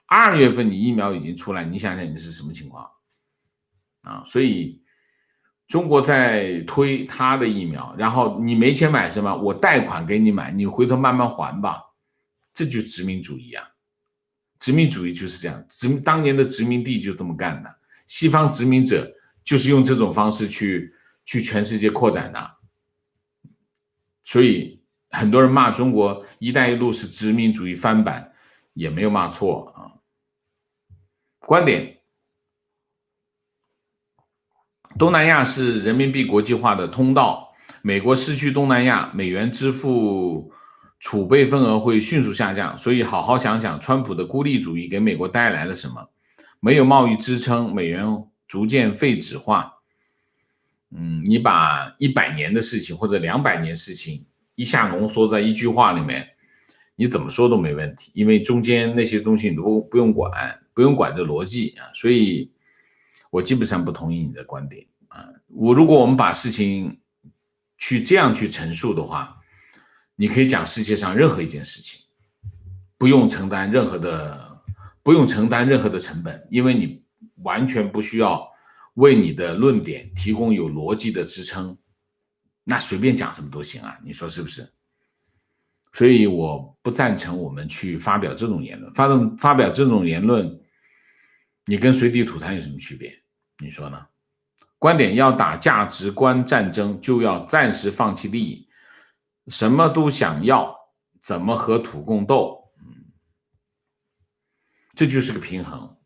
，2月份你疫苗已经出来，你想想你是什么情况啊？所以中国在推他的疫苗，然后你没钱买什么，我贷款给你买，你回头慢慢还吧，这就是殖民主义啊！殖民主义就是这样，当年的殖民地就这么干的，西方殖民者就是用这种方式去全世界扩展的，所以很多人骂中国“一带一路”是殖民主义翻版，也没有骂错啊。观点：东南亚是人民币国际化的通道，美国失去东南亚，美元支付储备份额会迅速下降，所以好好想想，川普的孤立主义给美国带来了什么？没有贸易支撑，美元逐渐废纸化。你把100年的事情或者200年事情一下浓缩在一句话里面，你怎么说都没问题，因为中间那些东西你都不用管的逻辑啊，所以我基本上不同意你的观点啊。如果我们把事情这样去陈述的话，你可以讲世界上任何一件事情，不用承担任何的成本，因为你完全不需要为你的论点提供有逻辑的支撑，那随便讲什么都行啊，你说是不是？所以我不赞成我们去发表这种言论，发表这种言论，你跟随地吐痰有什么区别？你说呢？观点要打价值观战争，就要暂时放弃利益，什么都想要，怎么和土共斗？这就是个平衡，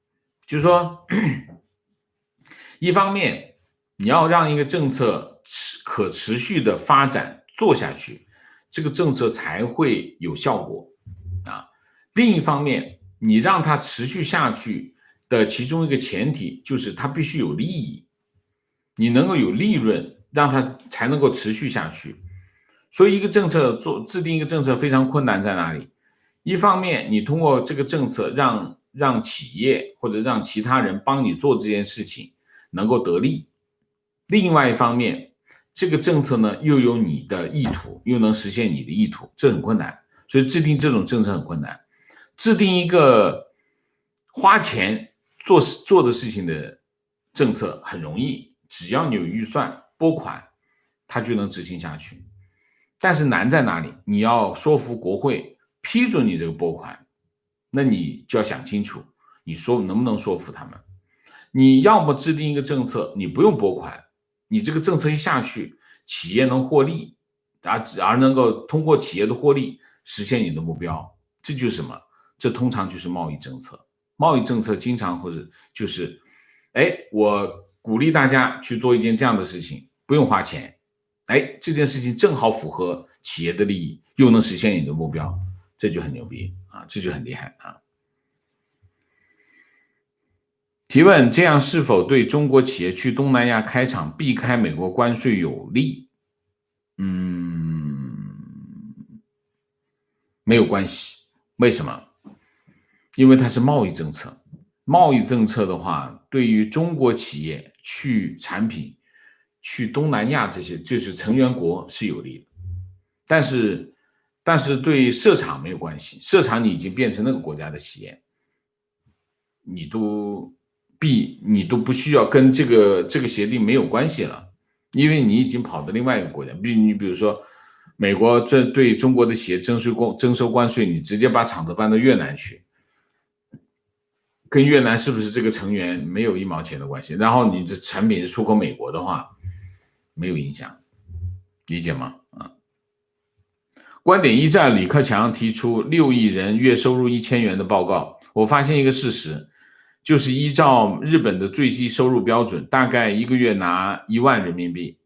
就是说，一方面你要让一个政策可持续的发展做下去，这个政策才会有效果啊。另一方面，你让它持续下去的其中一个前提就是它必须有利益，你能够有利润，让它才能够持续下去。所以一个政策制定一个政策非常困难在哪里？一方面，你通过这个政策让企业或者让其他人帮你做这件事情能够得利；另外一方面，这个政策呢又有你的意图，又能实现你的意图，这很困难。所以制定这种政策很困难。制定一个花钱做的事情的政策很容易，只要你有预算拨款，它就能执行下去。但是难在哪里？你要说服国会批准你这个拨款，那你就要想清楚，你说能不能说服他们？你要么制定一个政策，你不用拨款，你这个政策一下去，企业能获利，而能够通过企业的获利实现你的目标，这就是什么？这通常就是贸易政策。贸易政策经常或者就是，我鼓励大家去做一件这样的事情，不用花钱，这件事情正好符合企业的利益，又能实现你的目标，这就很牛逼啊，这就很厉害啊。提问：这样是否对中国企业去东南亚开厂避开美国关税有利？没有关系。为什么？因为它是贸易政策。贸易政策的话，对于中国企业去产品去东南亚这些就是成员国是有利的，但是对设厂没有关系。设厂你已经变成那个国家的企业，你都不需要跟这个协定没有关系了，因为你已经跑到另外一个国家。你比如说美国这对中国的企业征收关税，你直接把厂子搬到越南去，跟越南是不是这个成员没有一毛钱的关系。然后你的产品是出口美国的话，没有影响，理解吗？观点一战，李克强提出6亿人月收入1000元的报告。我发现一个事实，就是依照日本的最低收入标准，大概一个月拿1万人民币。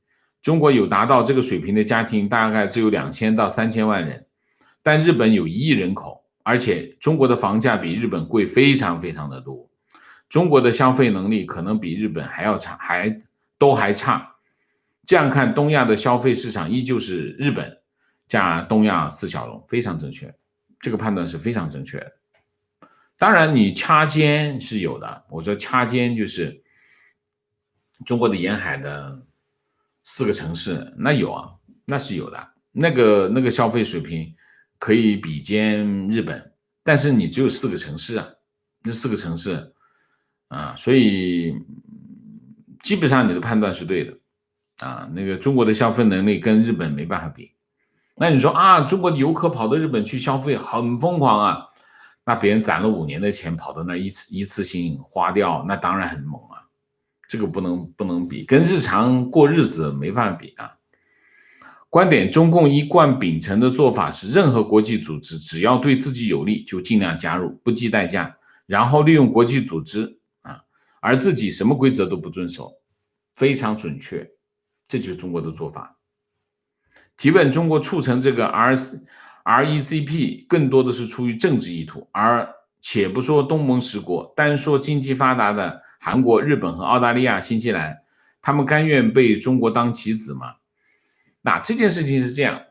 中国有达到这个水平的家庭大概只有2000到3000万人，但日本有1亿人口，而且中国的房价比日本贵非常非常的多，中国的消费能力可能比日本还要差，还差。这样看，东亚的消费市场依旧是日本加东亚4小龙，非常正确，这个判断是非常正确的。当然你掐尖是有的，我说掐尖就是中国的沿海的4个城市，那有啊，那是有的，那个消费水平可以比肩日本，但是你只有4个城市啊，这4个城市啊，所以基本上你的判断是对的啊，那个中国的消费能力跟日本没办法比。那你说啊，中国的游客跑到日本去消费很疯狂啊，那别人攒了5年的钱跑到那一次性花掉，那当然很猛啊，这个不能比，跟日常过日子没办法比啊。观点：中共一贯秉承的做法是，任何国际组织只要对自己有利就尽量加入，不计代价，然后利用国际组织而自己什么规则都不遵守，非常准确，这就是中国的做法。提问：中国促成这个 RCEP 更多的是出于政治意图，而且不说东盟10国，单说经济发达的韩国、日本和澳大利亚、新西兰，他们甘愿被中国当棋子吗？那这件事情是这样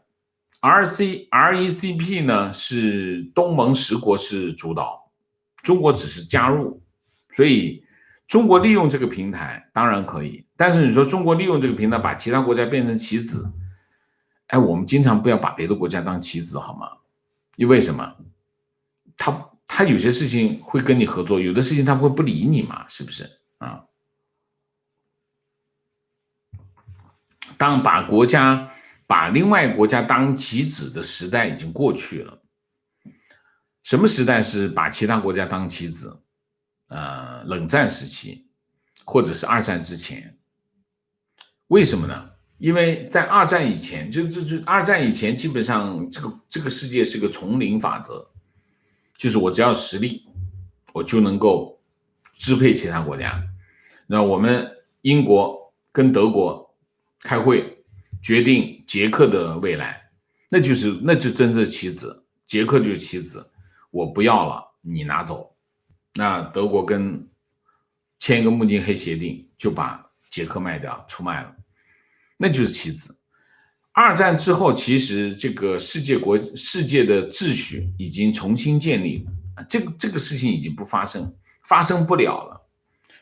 ，RCEP 呢是东盟10国是主导，中国只是加入，所以中国利用这个平台当然可以，但是你说中国利用这个平台把其他国家变成棋子，我们经常不要把别的国家当棋子好吗？因为什么？他有些事情会跟你合作，有的事情他会不理你嘛，是不是啊？当把另外国家当棋子的时代已经过去了。什么时代是把其他国家当棋子？冷战时期，或者是2战之前。为什么呢？因为在二战以前，就二战以前，基本上这个世界是个丛林法则，就是我只要实力，我就能够支配其他国家。那我们英国跟德国开会决定捷克的未来，那就真的棋子，捷克就是棋子，我不要了，你拿走。那德国跟签一个慕尼黑协定，就把捷克卖掉出卖了，那就是棋子。二战之后，其实这个世界的秩序已经重新建立了，这个事情已经不发生不了了。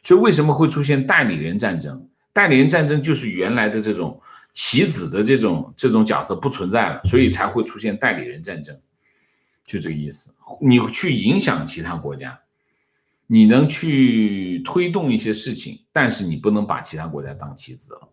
所以为什么会出现代理人战争？代理人战争就是原来的这种棋子的这种角色不存在了，所以才会出现代理人战争，就这个意思。你去影响其他国家，你能去推动一些事情，但是你不能把其他国家当棋子了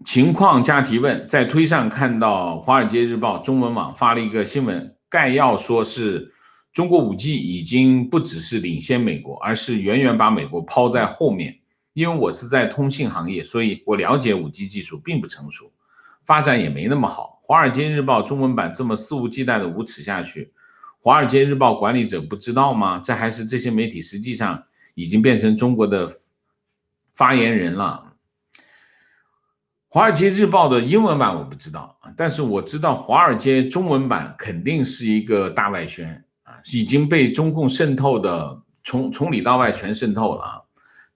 情况加提问，在推上看到《华尔街日报》中文网发了一个新闻，概要说是中国 5G 已经不只是领先美国，而是远远把美国抛在后面。因为我是在通信行业，所以我了解 5G 技术并不成熟，发展也没那么好。《华尔街日报》中文版这么肆无忌惮的无耻下去，《华尔街日报》管理者不知道吗？这还是这些媒体实际上已经变成中国的发言人了。华尔街日报的英文版我不知道，但是我知道华尔街中文版肯定是一个大外宣已经被中共渗透的从里到外全渗透了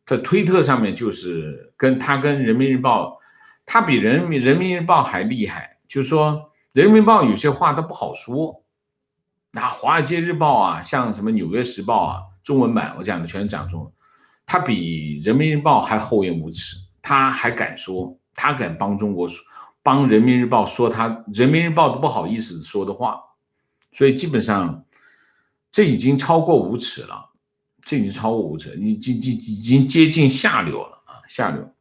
在推特上面就是跟人民日报，他比人民日报还厉害，就是说人民日报有些话他不好说，华尔街日报啊，像什么纽约时报啊，中文版我讲的全是讲中文，他比人民日报还厚颜无耻，他还敢说。他敢帮人民日报说人民日报都不好意思说的话，所以基本上这已经超过无耻了，已经接近下流了下流。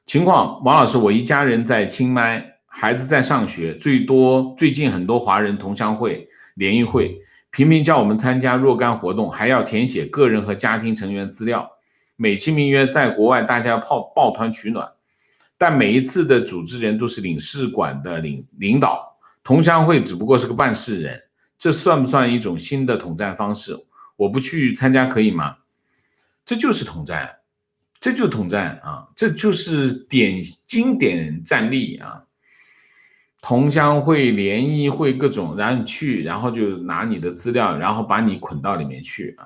情况，王老师，我一家人在清迈，孩子在上学，最近很多华人同乡会联谊会频频叫我们参加若干活动，还要填写个人和家庭成员资料，美其名曰在国外大家抱团取暖。但每一次的组织人都是领事馆的领导，同乡会只不过是个办事人，这算不算一种新的统战方式？我不去参加可以吗？这就是统战，这就是统战这就是经典战例同乡会、联谊会各种，然后你去，然后就拿你的资料，然后把你捆到里面去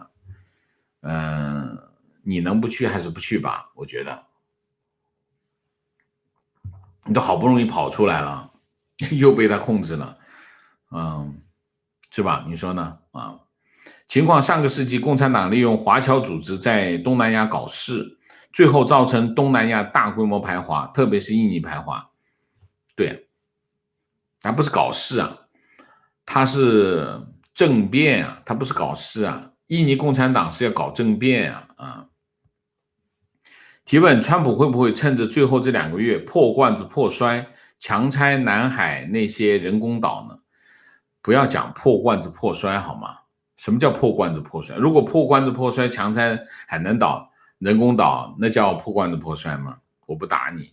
你能不去还是不去吧？我觉得。你都好不容易跑出来了，又被他控制了，是吧？你说呢？情况上个世纪共产党利用华侨组织在东南亚搞事，最后造成东南亚大规模排华，特别是印尼排华。对，他不是搞事他是政变他不是搞事印尼共产党是要搞政变提问：川普会不会趁着最后这2个月破罐子破摔，强拆南海那些人工岛呢？不要讲破罐子破摔好吗？什么叫破罐子破摔？如果破罐子破摔强拆海南岛人工岛，那叫破罐子破摔吗？我不打你。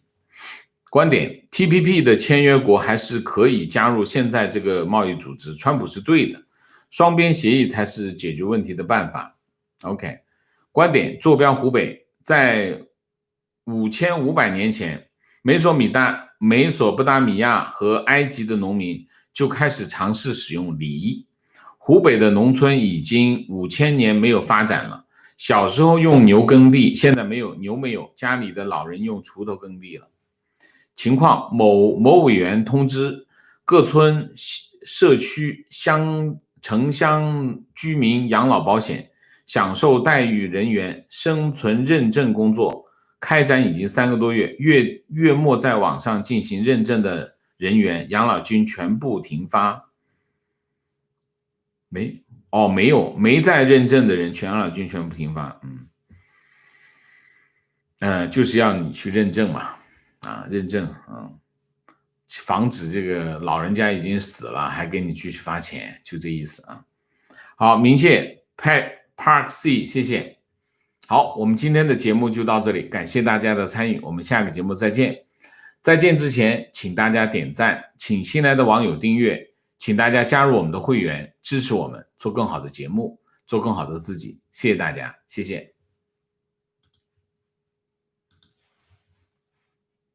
观点 ：TPP 的签约国还是可以加入现在这个贸易组织，川普是对的，双边协议才是解决问题的办法。OK， 观点：坐标湖北，在5500年前，美索不达米亚和埃及的农民就开始尝试使用犁。湖北的农村已经5000年没有发展了，小时候用牛耕地，现在没有牛，家里的老人用锄头耕地了。情况：某委员通知各村社区城乡居民养老保险享受待遇人员生存认证工作开展已经3个多月，月末在网上进行认证的人员养老金全部停发。没在认证的人养老金全部停发。就是要你去认证嘛，认证防止这个老人家已经死了还给你继续发钱，就这意思好，明谢 Park C， 谢谢。好，我们今天的节目就到这里，感谢大家的参与，我们下个节目再见。再见之前，请大家点赞，请新来的网友订阅，请大家加入我们的会员，支持我们做更好的节目，做更好的自己。谢谢大家，谢谢。